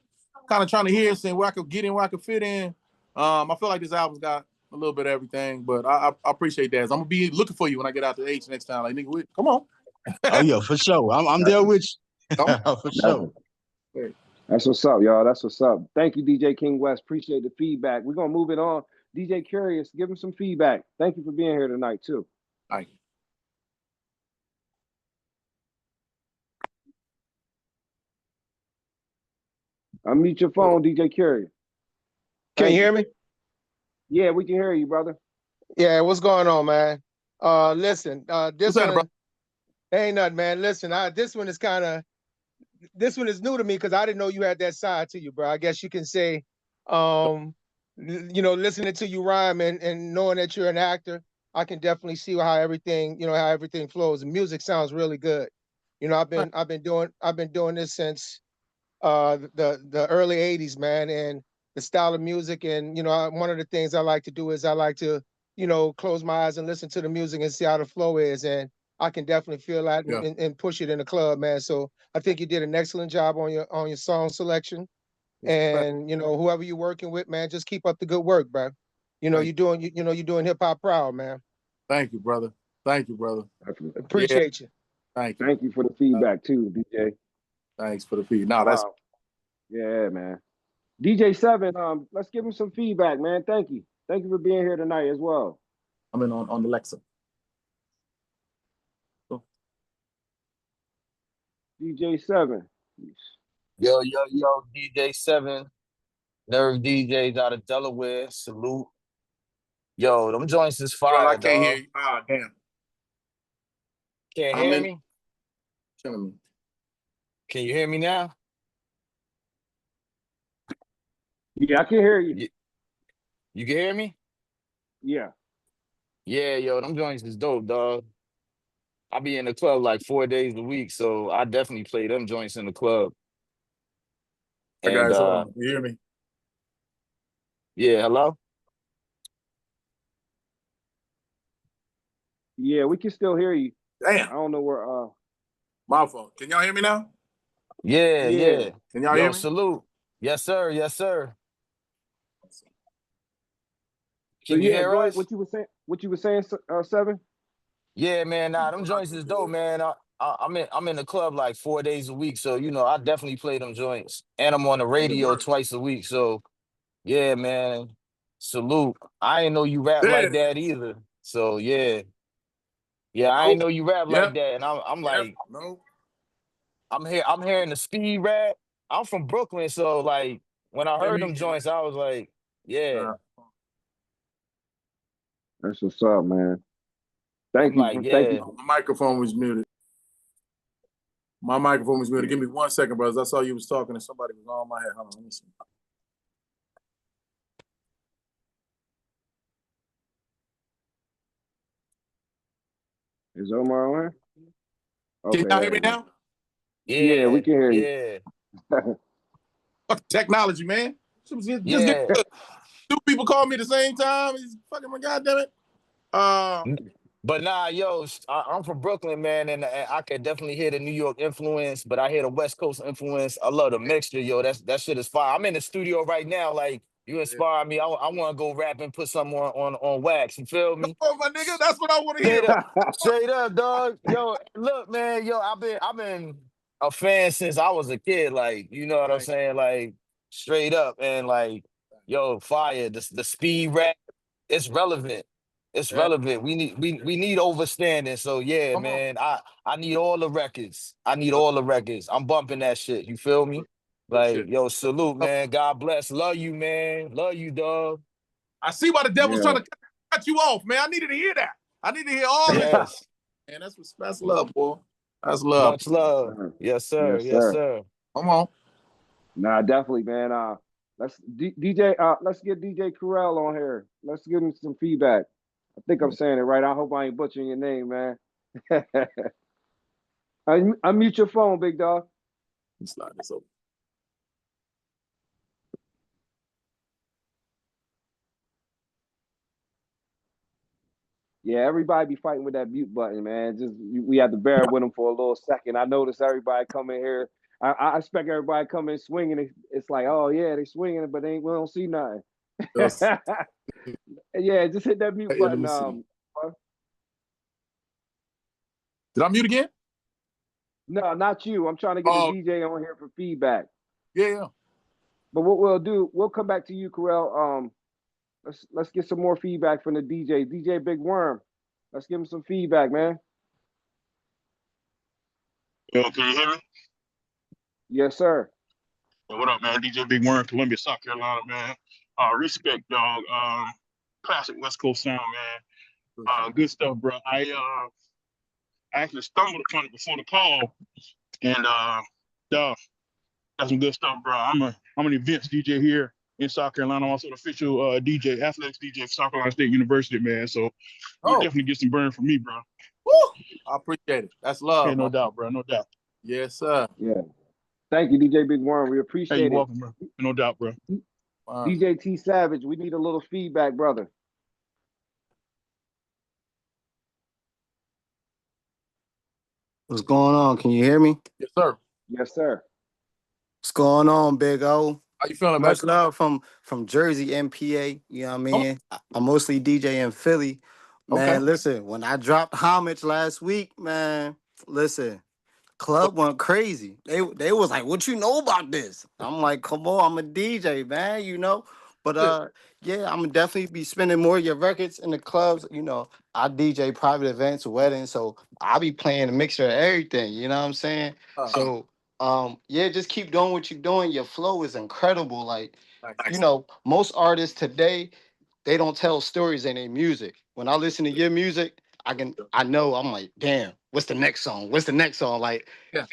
Speaker 4: kind of trying to hear, saying where I could get in, where I could fit in. I feel like this album's got a little bit of everything, but I appreciate that. So I'm gonna be looking for you when I get out to H next time. Like, nigga, come on.
Speaker 11: Oh yeah, for sure. I'm there with you. For sure.
Speaker 1: That's what's up, y'all. That's what's up. Thank you, DJ King West. Appreciate the feedback. We're gonna move it on. DJ Curious, give him some feedback. Thank you for being here tonight, too.
Speaker 4: Thank you.
Speaker 1: Unmute your phone, DJ Curious.
Speaker 12: Can you hear me?
Speaker 1: Yeah, we can hear you, brother.
Speaker 12: Yeah, what's going on, man? Listen, this one ain't nothing, man. Listen, this one is new to me because I didn't know you had that side to you, bro. I guess you can say, listening to you rhyme and knowing that you're an actor, I can definitely see how everything flows. The music sounds really good. You know, I've been doing this since the early 80s, man, and the style of music. And, one of the things I like to do is I like to, close my eyes and listen to the music and see how the flow is. And I can definitely feel that and push it in the club, man. So I think you did an excellent job on your song selection. And, whoever you're working with, man, just keep up the good work, bro. You're doing hip hop proud, man.
Speaker 4: Thank you, brother. Thank you, brother.
Speaker 12: Appreciate you.
Speaker 4: Thank you.
Speaker 1: Thank you for the feedback too, DJ.
Speaker 4: Thanks for the feedback. No, that's
Speaker 1: yeah, man. DJ 7, let's give him some feedback, man. Thank you. Thank you for being here tonight as well.
Speaker 4: I'm in on the Alexa.
Speaker 1: DJ 7.
Speaker 13: Yo, DJ 7. Nerv DJs out of Delaware. Salute. Yo, them joints is fire,
Speaker 4: I can't hear you. Ah, damn.
Speaker 13: Can't hear me?
Speaker 4: Killing me.
Speaker 13: Can you hear me now?
Speaker 1: Yeah, I can hear you.
Speaker 13: You can hear me?
Speaker 1: Yeah.
Speaker 13: Yeah, yo, them joints is dope, dog. I be in the club like 4 days a week, so I definitely play them joints in the club.
Speaker 4: Hey guys, hold on. You hear me?
Speaker 13: Yeah, hello?
Speaker 1: Yeah, we can still hear you.
Speaker 4: Damn.
Speaker 1: I don't know where
Speaker 4: my fault. Can y'all hear me now?
Speaker 13: Yeah.
Speaker 4: Can y'all hear me?
Speaker 13: Salute. Yes, sir. Yes, sir.
Speaker 1: Can you hear us? What you were saying, 7?
Speaker 13: Yeah, man. Nah, them joints is dope, man. I'm in the club like 4 days a week, so I definitely play them joints. And I'm on the radio twice a week. So yeah, man. Salute. I ain't know you rap like that either. So yeah. Yeah, I ain't know you rap like that. And I'm like, I'm hearing the speed rap. I'm from Brooklyn, so like when I heard them joints, I was like, yeah.
Speaker 1: That's what's up, man. Thank you. Thank you.
Speaker 4: My microphone was muted. My microphone was muted. Give me 1 second, brothers. I saw you was talking and somebody was on my head. Hold on, let me see.
Speaker 1: Is Omar on here?
Speaker 4: Okay, can y'all hear me now?
Speaker 1: Yeah, we can hear you.
Speaker 4: Fuck technology, man. Just get 2 people call me at the same time. It's fucking my goddamn it.
Speaker 13: But nah, yo, I'm from Brooklyn, man, and I can definitely hear the New York influence, but I hear the West Coast influence. I love the mixture, yo. That shit is fire. I'm in the studio right now, like you inspire me. I want to go rap and put something on wax. You feel me?
Speaker 4: Oh, my nigga, that's what I want to hear.
Speaker 13: Straight up, dog. Yo, look, man, yo, I've been a fan since I was a kid. Like, you know what I'm saying? Like, straight up, and like, yo, fire. The speed rap, it's relevant. It's relevant. We need overstanding. So yeah, man. I need all the records. I'm bumping that shit. You feel me? Like, yo, salute, man. God bless. Love you, man. Love you, dog.
Speaker 4: I see why the devil's trying to cut you off, man. I needed to hear that. I need to hear all this. Man, that's love, boy. That's love.
Speaker 13: Much love. Yes, sir. Yes, sir.
Speaker 4: Come on.
Speaker 1: Nah, definitely, man. Let's get DJ Carell on here. Let's give him some feedback. I think I'm saying it right. I hope I ain't butchering your name, man. Unmute your phone, big dog.
Speaker 4: Slide this over.
Speaker 1: Yeah, everybody be fighting with that mute button, man. We have to bear with them for a little second. I notice everybody coming here. I expect everybody coming swinging. It's like, oh yeah, they swinging, but we don't see nothing.
Speaker 4: Yes.
Speaker 1: Yeah, just hit that mute
Speaker 4: Hey,
Speaker 1: button.
Speaker 4: Did I mute again?
Speaker 1: No, not you. I'm trying to get the DJ on here for feedback.
Speaker 4: Yeah.
Speaker 1: But what we'll do, we'll come back to you, Corel. Let's get some more feedback from the DJ. DJ Big Worm. Let's give him some feedback, man.
Speaker 14: Yo, can you hear me?
Speaker 1: Yes, sir.
Speaker 14: Yo, what up, man? DJ Big Worm, Columbia, South Carolina, man. Respect, dog. Classic West Coast sound, man. Good stuff, bro. I actually stumbled upon it before the call, and dog, that's some good stuff, bro. I'm an events DJ here in South Carolina. I'm also the official DJ, athletics DJ for South Carolina State University, man. So you'll definitely get some burn from me, bro.
Speaker 4: Woo! I appreciate it. That's love.
Speaker 14: Hey, no doubt, bro. No doubt.
Speaker 4: Yes, sir.
Speaker 1: Yeah. Thank you, DJ Big Worm. We appreciate it.
Speaker 14: Hey, you're welcome, bro. No doubt, bro.
Speaker 1: DJ T Savage, we need a little feedback, brother.
Speaker 15: What's going on? Can you hear me?
Speaker 4: Yes, sir.
Speaker 1: Yes, sir.
Speaker 15: What's going on, Big O?
Speaker 4: How you feeling,
Speaker 15: Much
Speaker 4: man?
Speaker 15: love from Jersey, MPA. You know what I mean? I mostly DJ in Philly. Man, listen, when I dropped Homage last week, man, listen, club went crazy. They was like, what you know about this? I'm like, come on, I'm a DJ, man, you know? But yeah, I'm definitely be spending more of your records in the clubs. You know, I DJ private events, weddings, so I'll be playing a mixture of everything, you know what I'm saying? So yeah, just keep doing what you're doing. Your flow is incredible. Like, you know, most artists today, they don't tell stories in their music. When I listen to your music, I know I'm like, damn, what's the next song? What's the next song? Like,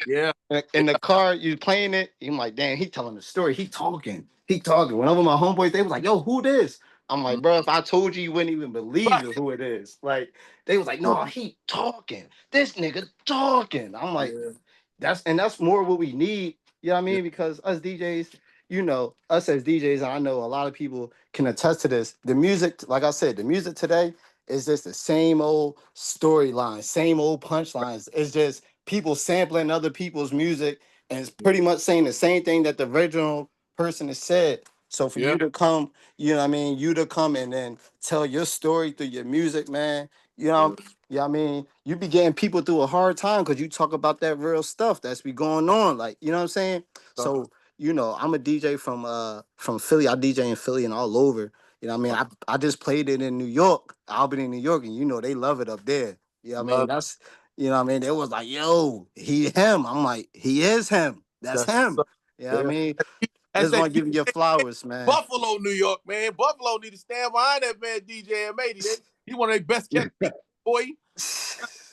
Speaker 4: yeah.
Speaker 15: In the car, you playing it, you're like, damn, he telling the story. He talking. Whenever my homeboys, they was like, yo, who this? I'm like, bro, if I told you, you wouldn't even believe who it is. Like, they was like, no, he talking. This nigga talking. I'm like, that's more what we need. You know what I mean? Because us DJs, you know, us as DJs, I know a lot of people can attest to this. The music, like I said, the music today is just the same old storyline, same old punchlines. It's just people sampling other people's music and it's pretty much saying the same thing that the original person has said. So for you to come, you know what I mean, you to come and then tell your story through your music, man, you know, I mean, you be getting people through a hard time because you talk about that real stuff that's be going on. Like, you know what I'm saying? So, you know, I'm a DJ from Philly. I DJ in Philly and all over. You know what I mean? I just played it in New York, Albany, New York, and you know they love it up there. You know what I mean? That's, you know what I mean? They was like, yo, he him. I'm like, he is him. That's him. You know what I mean? I just want to give you your flowers, man.
Speaker 4: Buffalo, New York, man. Buffalo need to stand behind that man, DJ M80. He one of their best kept boy.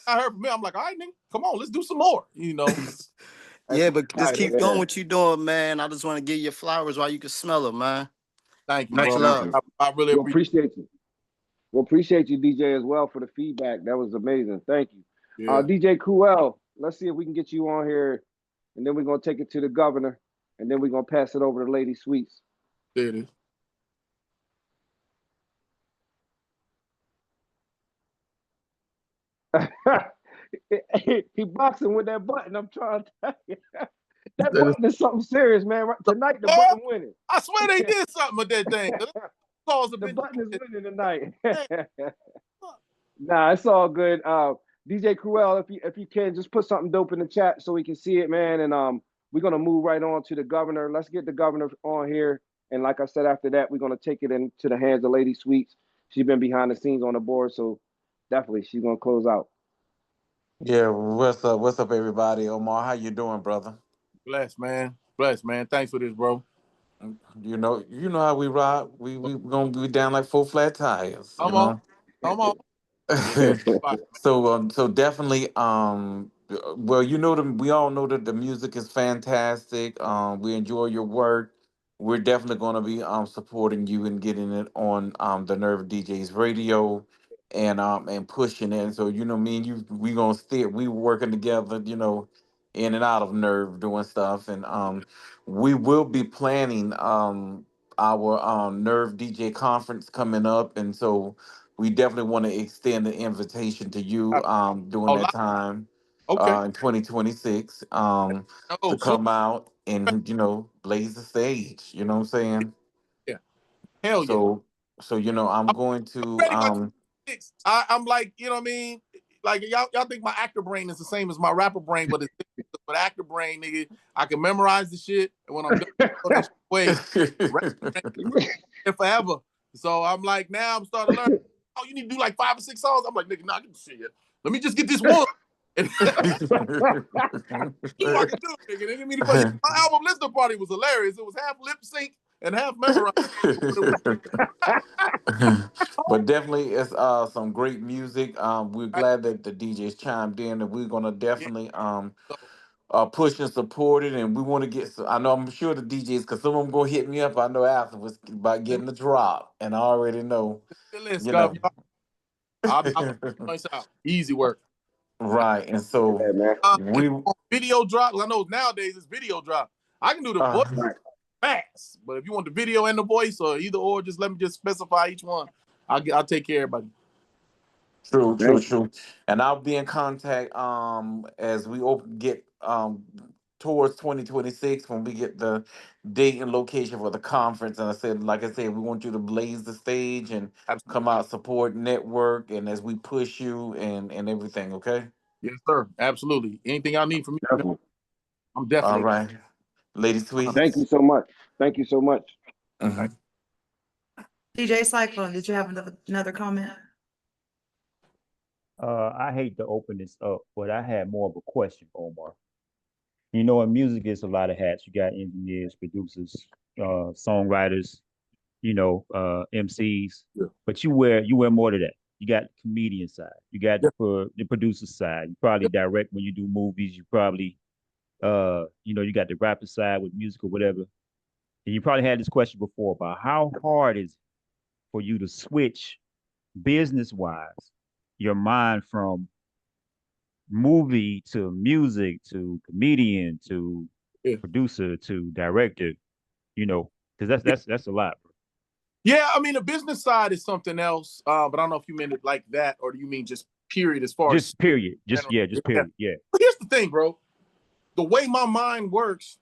Speaker 4: I heard from him. I'm like, all right, nigga, come on, let's do some more. You know.
Speaker 15: Yeah, but just keep doing what you're doing, man. I just want to give you flowers while you can smell them, man.
Speaker 4: Thank you,
Speaker 15: much love.
Speaker 4: I really
Speaker 1: appreciate you. Well, appreciate you, DJ, as well for the feedback. That was amazing. Thank you. DJ Cruel, let's see if we can get you on here, and then we're gonna take it to the governor, and then we're gonna pass it over to Lady Sweets.
Speaker 4: There it is.
Speaker 1: He boxing with that button. I'm trying to tell you. That button is something serious, man. Tonight, the button winning.
Speaker 4: I swear they did something with that thing.
Speaker 1: The button is winning tonight. Nah, it's all good. DJ Cruel, if you can, just put something dope in the chat so we can see it, man. And we're gonna move right on to the governor. Let's get the governor on here. And like I said, after that, we're gonna take it into the hands of Lady Sweets. She's been behind the scenes on the board, so definitely she's gonna close out.
Speaker 16: Yeah, what's up? What's up, everybody? Omar, how you doing, brother?
Speaker 4: Blessed, man. Blessed, man. Thanks for this, bro.
Speaker 16: You know how we ride. We gonna be down like 4 flat tires.
Speaker 4: Come on.
Speaker 16: So definitely, well, we all know that the music is fantastic. We enjoy your work. We're definitely gonna be supporting you and getting it on the Nerv DJ's radio. and pushing it. So me and you, we working together, in and out of Nerve doing stuff, and we will be planning our Nerve DJ conference coming up, and so we definitely want to extend the invitation to you during that time in 2026 to come out and blaze the stage. You know what I'm saying?
Speaker 4: Yeah, hell yeah.
Speaker 16: So I'm going to
Speaker 4: I'm like, you know what I mean? Like y'all think my actor brain is the same as my rapper brain, but but actor brain, nigga, I can memorize the shit, and when I'm done way, forever. So I'm like, now I'm starting to learn. Oh, you need to do like 5 or 6 songs. I'm like, nigga, nah, get the shit. Let me just get this one. I can do it, nigga. They give me the my album listening party was hilarious. It was half lip sync and half memorized.
Speaker 16: But definitely it's some great music. We're glad that the DJs chimed in, and we're gonna definitely push and support it, and we want to get I know I'm sure the DJs, because some of them gonna hit me up, I know afterwards about getting the drop, and I already know
Speaker 4: I'll out. Easy work.
Speaker 16: Right. And so we
Speaker 4: video drop. I know nowadays it's video drop. I can do the voice fast, but if you want the video and the voice, or either or, just let me just specify each one. I'll take care of everybody.
Speaker 16: True. And I'll be in contact as we get towards 2026, when we get the date and location for the conference. And like I said, we want you to blaze the stage and come out, support, network, and as we push you and everything. Okay.
Speaker 4: Yes, sir. Absolutely. Anything I need from you, I'm definitely.
Speaker 16: All right. Lady Sweet.
Speaker 1: Thank you so much. Thank you so much.
Speaker 3: DJ Cyclone, did you have another comment?
Speaker 2: I hate to open this up, but I had more of a question, Omar. In music, it's a lot of hats. You got engineers, producers, songwriters, MCs. Yeah. But you wear more to that. You got the comedian side. You got the producer side. You probably direct when you do movies. You probably, you got the rapper side with music or whatever. And you probably had this question before about how hard is it for you to switch business-wise your mind from movie to music to comedian to producer to director, because that's a lot, bro.
Speaker 4: Yeah, I mean, the business side is something else, but I don't know if you meant it like that, or do you mean just period as far
Speaker 2: as period? Just period. Yeah.
Speaker 4: But here's the thing, bro. The way my mind works,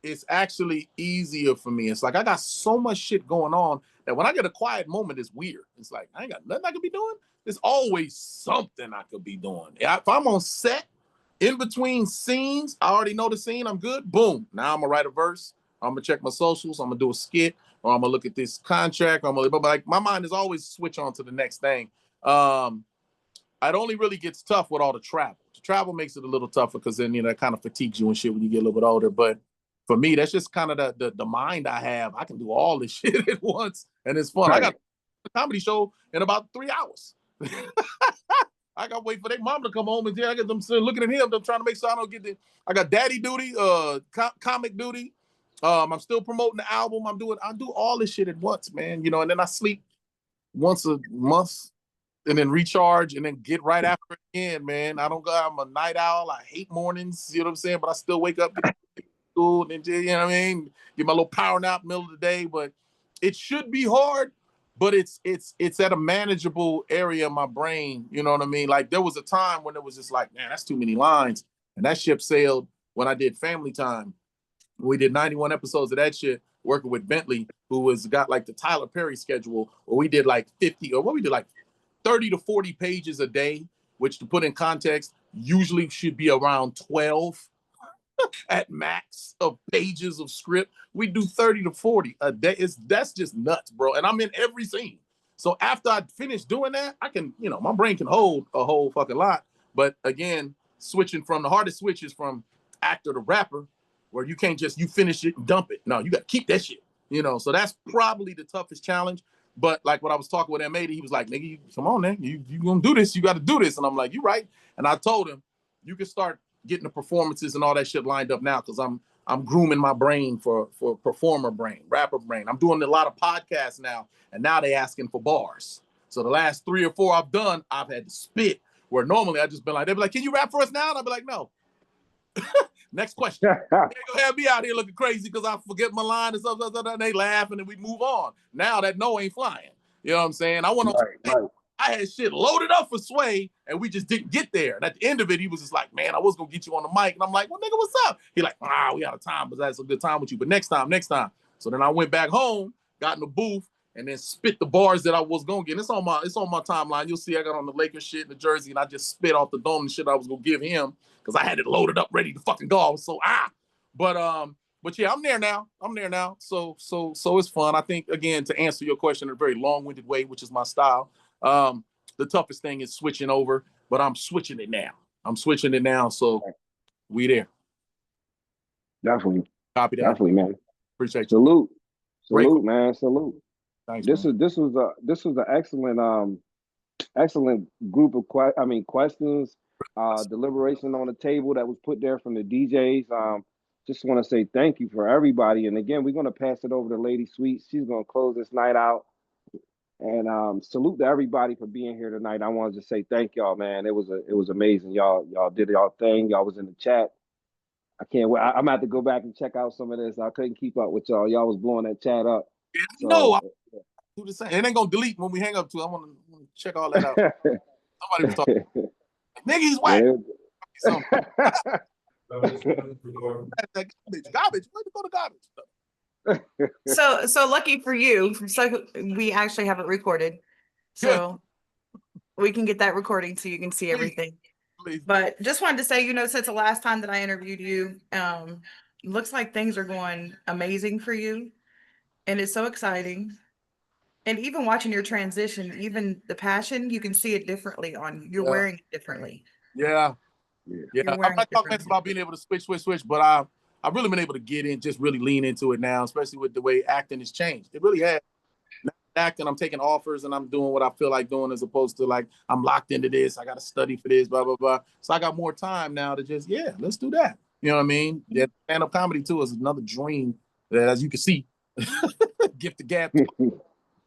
Speaker 4: it's actually easier for me. It's like I got so much shit going on that when I get a quiet moment, it's weird. It's like I ain't got nothing I could be doing. There's always something I could be doing. If I'm on set, in between scenes, I already know the scene, I'm good. Boom. Now I'm gonna write a verse. I'm gonna check my socials. I'm gonna do a skit, or I'm gonna look at this contract. But like my mind is always switch on to the next thing. It only really gets tough with all the travel. The travel makes it a little tougher because then it kind of fatigues you and shit when you get a little bit older. But for me, that's just kind of the mind I have. I can do all this shit at once, and it's fun. Right. I got a comedy show in about 3 hours. I got to wait for their mom to come home, and I got them looking at him. I'm trying to make sure I don't get I got daddy duty, comic duty. I'm still promoting the album. I do all this shit at once, man. And then I sleep once a month, and then recharge, and then get right after it again, man. I'm a night owl. I hate mornings, you know what I'm saying? But I still wake up, get to school, and you know what I mean? Get my little power nap middle of the day. But it should be hard, but it's at a manageable area of my brain. You know what I mean? Like there was a time when it was just like, man, that's too many lines. And that ship sailed when I did Family Time. We did 91 episodes of that shit, working with Bentley, who got like the Tyler Perry schedule, where we did like 50, or what we did like 30 to 40 pages a day, which to put in context, usually should be around 12 at max of pages of script. We do 30 to 40 a day. That's just nuts, bro. And I'm in every scene. So after I finish doing that, I can, my brain can hold a whole fucking lot. But again, switching from the hardest switch is from actor to rapper, where you can't just, you finish it and dump it. No, you got to keep that shit, So that's probably the toughest challenge. But like what I was talking with M80, he was like, nigga, come on, man. You gonna do this. You got to do this. And I'm like, you right. And I told him, you can start getting the performances and all that shit lined up now, because I'm grooming my brain for performer brain, rapper brain. I'm doing a lot of podcasts now, and now they asking for bars. So the last 3 or 4 I've done, I've had to spit. Where normally I just been like, they'd be like, "Can you rap for us now?" And I'd be like, "No." Next question. They gonna have me out here looking crazy because I forget my line and stuff, and they laugh and then we move on. Now that no ain't flying. You know what I'm saying? I went on. I had shit loaded up for Sway, and we just didn't get there. And at the end of it, he was just like, "Man, I was gonna get you on the mic," and I'm like, "Well, nigga, what's up?" He like, "We out of time, but that's a good time with you. But next time." So then I went back home, got in the booth, and then spit the bars that I was gonna get. It's on my timeline. You'll see I got on the Lakers shit in the jersey, and I just spit off the dome and shit I was gonna give him because I had it loaded up, ready to fucking go. I was so but yeah, I'm there now. So it's fun. I think again to answer your question in a very long-winded way, which is my style. The toughest thing is switching over, but I'm switching it now. So we there.
Speaker 1: Definitely.
Speaker 4: Copy that.
Speaker 1: Definitely, man.
Speaker 4: Appreciate
Speaker 1: you.
Speaker 4: Salute,
Speaker 1: man. Salute.
Speaker 4: Thanks,
Speaker 1: this
Speaker 4: man.
Speaker 1: this was an excellent group of questions, deliberation on the table that was put there from the DJs. Just want to say thank you for everybody. And again, we're going to pass it over to Lady Sweet. She's going to close this night out. And salute to everybody for being here tonight. I wanted to say thank y'all, man. It was amazing. Y'all did y'all thing. Y'all was in the chat. I can't wait. I'm gonna have to go back and check out some of this. I couldn't keep up with y'all. Y'all was blowing that chat up.
Speaker 4: No, I do the same. It ain't gonna delete when we hang up too. I want to check all that out. Somebody was talking. Nigga, he's white. Garbage. Where to go to garbage?
Speaker 3: So lucky for you, so we actually have it recorded, so we can get that recording so you can see everything. Please. But just wanted to say, since the last time that I interviewed you, looks like things are going amazing for you, and it's so exciting. And even watching your transition, even the passion, you can see it differently you're wearing it differently.
Speaker 4: Yeah. I'm not talking about being able to switch, but I've really been able to get in, just really lean into it now, especially with the way acting has changed. It really has. Now, acting, I'm taking offers and I'm doing what I feel like doing as opposed to like, I'm locked into this. I got to study for this, blah, blah, blah. So I got more time now to just, let's do that. You know what I mean? Yeah, stand-up comedy too is another dream that, as you can see, gift the gap.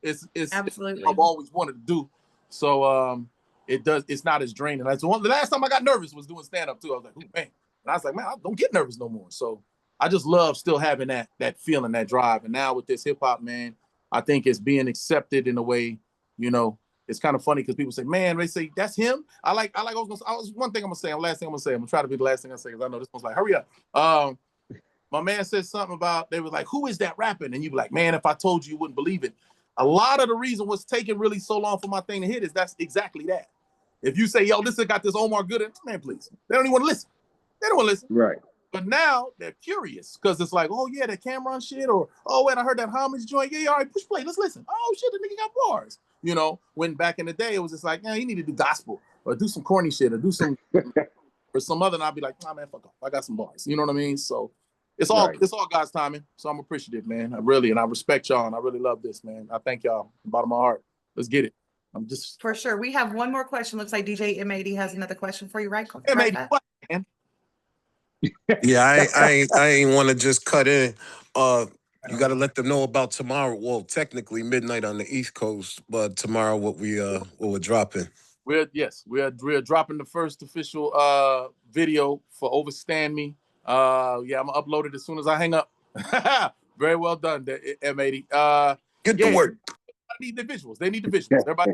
Speaker 4: It's
Speaker 3: absolutely
Speaker 4: I've always wanted to do. So it's not as draining. That's the last time I got nervous was doing stand-up too. I was like, "Ooh, man." And I was like, "Man, I don't get nervous no more." So I just love still having that feeling, that drive. And now with this hip-hop, man, I think it's being accepted in a way, it's kind of funny because people say, "Man," they say, "That's him." One thing I'm gonna say, last thing I'm gonna say, I'm gonna try to be the last thing I say because I know this one's like, hurry up. My man said something about, they were like, "Who is that rapping?" And you be like, "Man, if I told you, you wouldn't believe it." A lot of the reason what's taking really so long for my thing to hit is that's exactly that. If you say, "Yo, this has got this Omar Gooding," man, please. They don't even want to listen. They don't want to listen.
Speaker 1: Right.
Speaker 4: But now they're curious because it's like, "Oh yeah, that Cameron shit," or, "Oh, wait, I heard that homage joint. Yeah, all right, push play. Let's listen." "Oh shit, the nigga got bars." When back in the day, it was just like, you need to do gospel or do some corny shit or do some or some other, and I'd be like, "Nah, man, fuck off. I got some bars." You know what I mean? So it's all God's timing. So I'm appreciative, man. I respect y'all, and I really love this, man. I thank y'all from the bottom of my heart. Let's get it. I'm just
Speaker 3: for sure. We have one more question. Looks like DJ M80 has another question for you, right?
Speaker 4: M80, what, man?
Speaker 8: Yeah, I ain't want to just cut in. You got to let them know about tomorrow. Well, technically midnight on the East Coast, but tomorrow what we're dropping.
Speaker 4: We're dropping the first official video for Overstand Me. I'm gonna upload it as soon as I hang up. Very well done, M80.
Speaker 8: Get to work.
Speaker 4: I need the visuals. They need the visuals. Everybody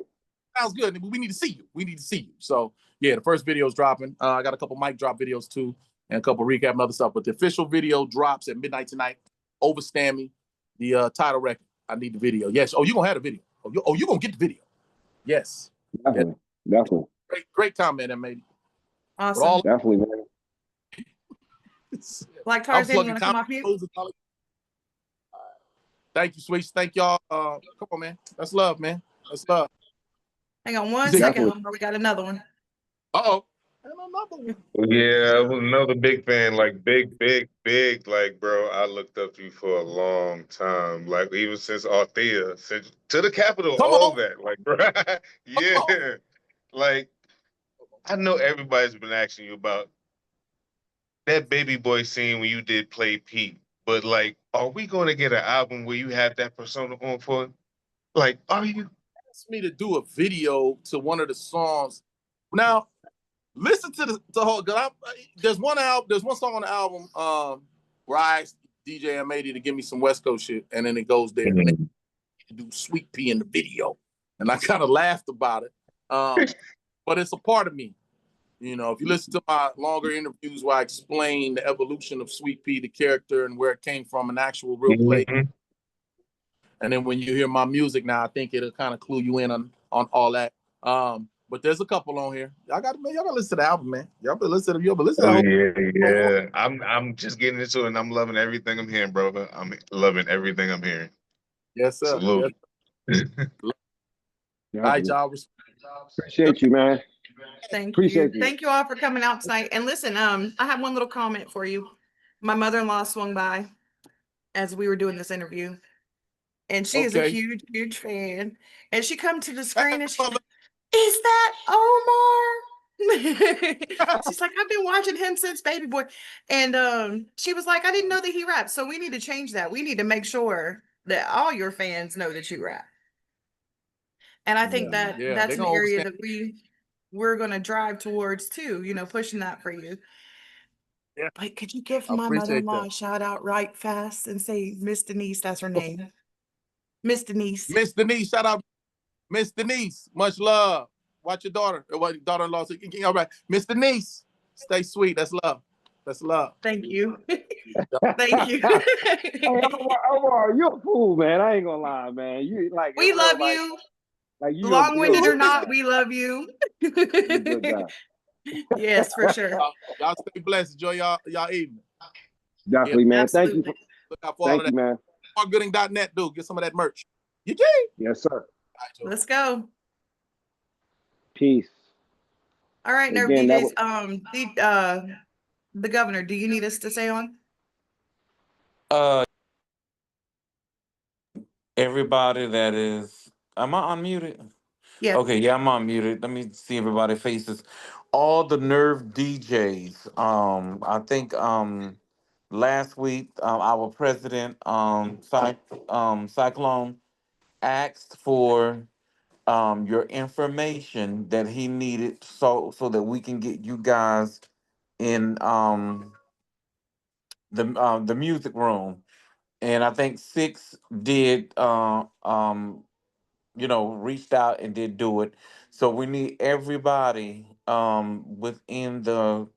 Speaker 4: sounds good. We need to see you. So the first video is dropping. I got a couple mic drop videos too, and a couple recap and other stuff. But the official video drops at midnight tonight. Overstand Me, the title record. I need the video. Yes. Oh, you gonna have the video. You gonna get the video. Yes.
Speaker 1: Definitely.
Speaker 4: Great comment, M80.
Speaker 3: Awesome.
Speaker 1: Definitely, man.
Speaker 3: Black Tarzan, you want to come off mute?
Speaker 4: Thank you, Sweets. Thank y'all. Come on, man. That's love, man. That's love.
Speaker 3: Hang on one second, Omar. We got another one.
Speaker 4: Uh-oh. And another one.
Speaker 17: Yeah, I was another big fan, like big, like, bro, I looked up to you for a long time, like even since Althea, since to the Capitol, all that, like, bro, yeah, like, I know everybody's been asking you about that Baby Boy scene when you did Play Pete, but like, are we going to get an album where you have that persona on for? Like, are you?
Speaker 4: asked me to do a video to one of the songs. Now, listen to the whole. There's one song on the album where I asked DJ and Matey to give me some West Coast shit, and then it goes there. And they do Sweet Pea in the video, and I kind of laughed about it. But it's a part of me. You know, if you listen to my longer interviews where I explain the evolution of Sweet Pea, the character, and where it came from, an actual real place. And then when you hear my music now, I think it'll kind of clue you in on all that. But there's a couple on here. Y'all gotta listen to the album, man. Y'all better listen to the whole.
Speaker 17: Yeah. I'm just getting into it, and I'm loving everything I'm hearing, brother. I'm loving everything I'm hearing.
Speaker 4: Yes, sir.
Speaker 17: Salute.
Speaker 4: Yes. All right, y'all.
Speaker 1: Appreciate you, man.
Speaker 3: Thank you. Thank you all for coming out tonight. And listen, I have one little comment for you. My mother-in-law swung by as we were doing this interview, and she is a huge, huge fan. And she come to the screen and she's like, "Is that Omar?" She's like, "I've been watching him since Baby Boy." And she was like, "I didn't know that he raps. So we need to change that. We need to make sure that all your fans know that you rap." And I think that's an area that we're going to drive towards too, you know, pushing that for you.
Speaker 4: Yeah.
Speaker 3: But could you give my mother-in-law a shout out right fast and say Miss Denise, that's her name. Miss Denise.
Speaker 4: Miss Denise, shout out. Miss Denise, much love. Watch your daughter. Daughter-in-law. All right. Miss Denise, stay sweet. That's love. That's love.
Speaker 3: Thank you. Thank you.
Speaker 1: Hey, Omar, you're a fool, man. I ain't gonna lie, man. You like
Speaker 3: we love you.
Speaker 1: Like you
Speaker 3: long-winded or not, we love you.
Speaker 1: Good guy.
Speaker 3: Yes, for sure.
Speaker 4: Y'all stay blessed. Enjoy y'all evening.
Speaker 1: Definitely, man.
Speaker 3: Absolutely.
Speaker 1: Thank you.
Speaker 7: Look out for all of that.
Speaker 1: Man.
Speaker 7: OmarGooding.net, dude. Get some of that merch.
Speaker 1: Yes, sir.
Speaker 3: Let's go.
Speaker 1: Peace.
Speaker 3: All right, Nerv DJs. The governor, do you need us to stay on?
Speaker 16: Everybody that is, am I unmuted?
Speaker 3: Yeah.
Speaker 16: Okay, yeah, I'm unmuted. Let me see everybody's faces. All the Nerv DJs. I think last week our president Cyclone asked for your information that he needed so that we can get you guys in the music room. And I think 6 did reached out and did do it. So we need everybody within the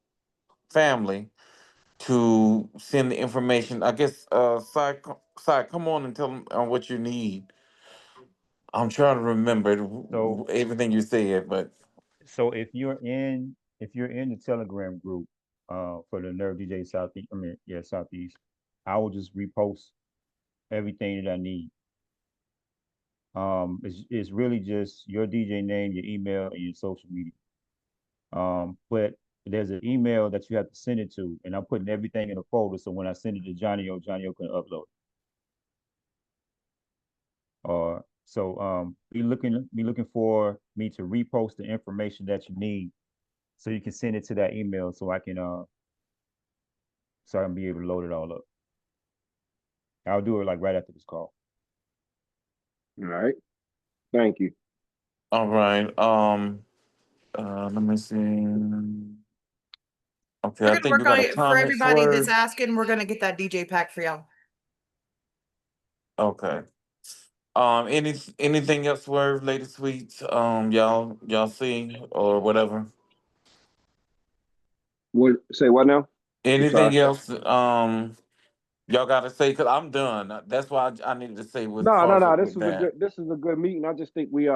Speaker 16: family to send the information. I guess Sai, come on and tell them what you need. I'm trying to remember everything you said, but
Speaker 2: so if you're in the Telegram group for the Nerv DJ Southeast, Southeast, I will just repost everything that I need. It's really just your DJ name, your email, and your social media. But there's an email that you have to send it to, and I'm putting everything in a folder. So when I send it to Johnny O can upload it. Be looking for me to repost the information that you need, so you can send it to that email, so I can be able to load it all up. I'll do it like right after this call.
Speaker 1: All right. Thank you.
Speaker 16: all right. Let me see. Okay,
Speaker 3: We're
Speaker 16: I
Speaker 3: gonna
Speaker 16: think
Speaker 3: work
Speaker 16: we got
Speaker 3: on
Speaker 16: a
Speaker 3: it for
Speaker 16: comment.
Speaker 3: everybody that's
Speaker 16: SWIRV.
Speaker 3: asking. We're gonna get that DJ pack for y'all.
Speaker 16: Okay. Anything else, SWIRV, Lady Sweets? Y'all see or whatever.
Speaker 1: What? Say what now?
Speaker 16: Anything else? Y'all got to say, because I'm done. That's why I needed to say as far as
Speaker 1: No.
Speaker 16: with that.
Speaker 1: This is a good meeting. I just think we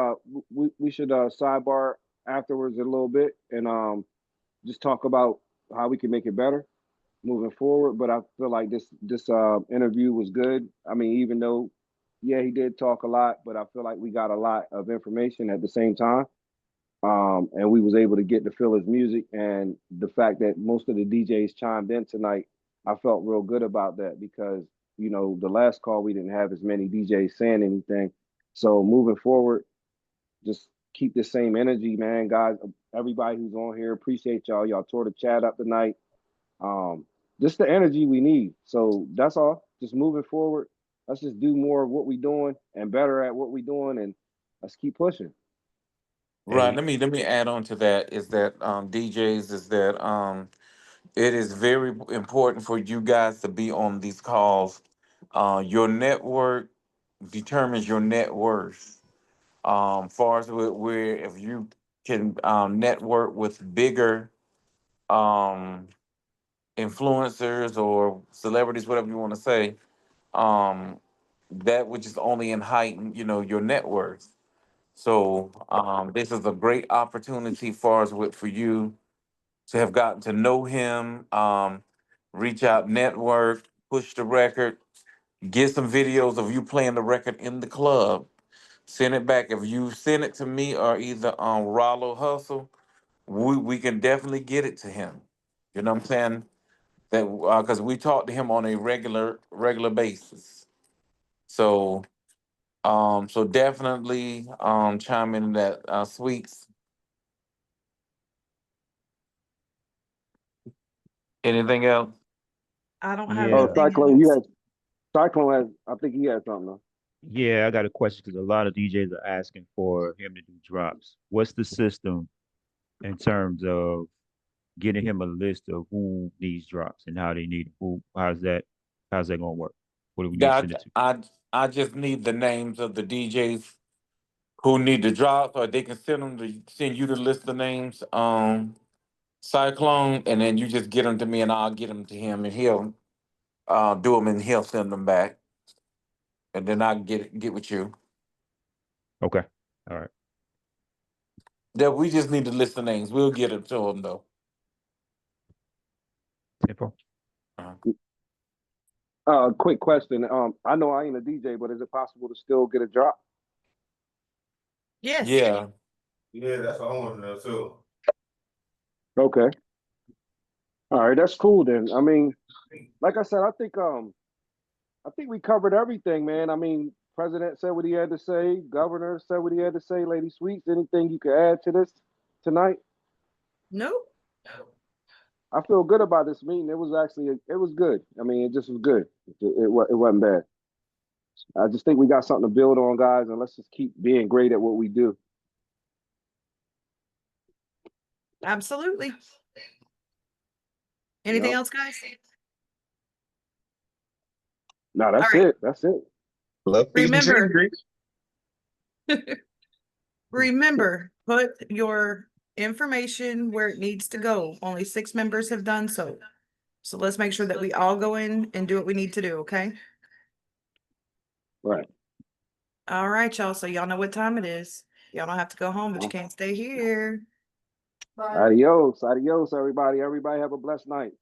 Speaker 1: should sidebar afterwards a little bit and just talk about how we can make it better moving forward. But I feel like this interview was good. I mean, even though he did talk a lot, but I feel like we got a lot of information at the same time. And we was able to get to feel his music, and the fact that most of the DJs chimed in tonight, I felt real good about that, because the last call we didn't have as many DJs saying anything. So moving forward, just keep the same energy, man. Guys, everybody who's on here, appreciate y'all. Y'all tore the chat up tonight. Just the energy we need. So that's all. Just moving forward. Let's just do more of what we're doing and better at what we're doing, and let's keep pushing.
Speaker 16: Right.
Speaker 2: Hey.
Speaker 16: Let me add on to that is that DJs is that it is very important for you guys to be on these calls. Your network determines your net worth. Far as where if you can network with bigger um influencers or celebrities, whatever you want to say, um, that would just only heighten, your net worth. So this is a great opportunity for us for you to have gotten to know him, reach out, network, push the record, get some videos of you playing the record in the club, send it back. If you send it to me or either Rollo Hustle, we can definitely get it to him. You know what I'm saying? That because we talk to him on a regular basis. So so definitely chime in that Sweets. Anything else?
Speaker 3: I don't have
Speaker 1: Oh,
Speaker 2: Yeah.
Speaker 3: anything
Speaker 1: Cyclone,
Speaker 3: else.
Speaker 1: Cyclone has, I think he has something. Though.
Speaker 2: Yeah, I got a question because a lot of DJs are asking for him to do drops. What's the system in terms of getting him a list of who needs drops and how they need who? How's that gonna work? What do we need to
Speaker 16: Yeah,
Speaker 2: send it to?
Speaker 16: I just need the names of the DJs who need the drops, or they can send you the list of names, Cyclone, and then you just get them to me, and I'll get them to him, and he'll do them, and he'll send them back, and then I can get with you.
Speaker 2: Okay. All right.
Speaker 16: That we just need the list of names. We'll get it to him though.
Speaker 2: Tempo.
Speaker 1: Quick question. I know I ain't a DJ, but is it possible to still get a drop?
Speaker 3: Yes.
Speaker 16: Yeah.
Speaker 17: Yeah, that's what I want to know too.
Speaker 1: Okay. All right, that's cool then. I mean, like I said, I think we covered everything, man. I mean, President said what he had to say, Governor said what he had to say, Lady Sweets, anything you could add to this tonight?
Speaker 3: Nope.
Speaker 1: I feel good about this meeting. It was good. I mean, it just was good. It wasn't bad. I just think we got something to build on, guys, and let's just keep being great at what we do.
Speaker 3: Absolutely. Anything
Speaker 1: Yep.
Speaker 3: else, guys?
Speaker 1: No, that's
Speaker 3: All right.
Speaker 1: it. That's it.
Speaker 17: Love, peace, and chicken
Speaker 3: Remember,
Speaker 17: grease.
Speaker 3: remember, put your information where it needs to go. Only 6 members have done so. So let's make sure that we all go in and do what we need to do, okay?
Speaker 1: Right.
Speaker 3: All right, y'all. So y'all know what time it is. Y'all don't have to go home, but you can't stay here. Bye.
Speaker 1: Adios, everybody. Everybody have a blessed night.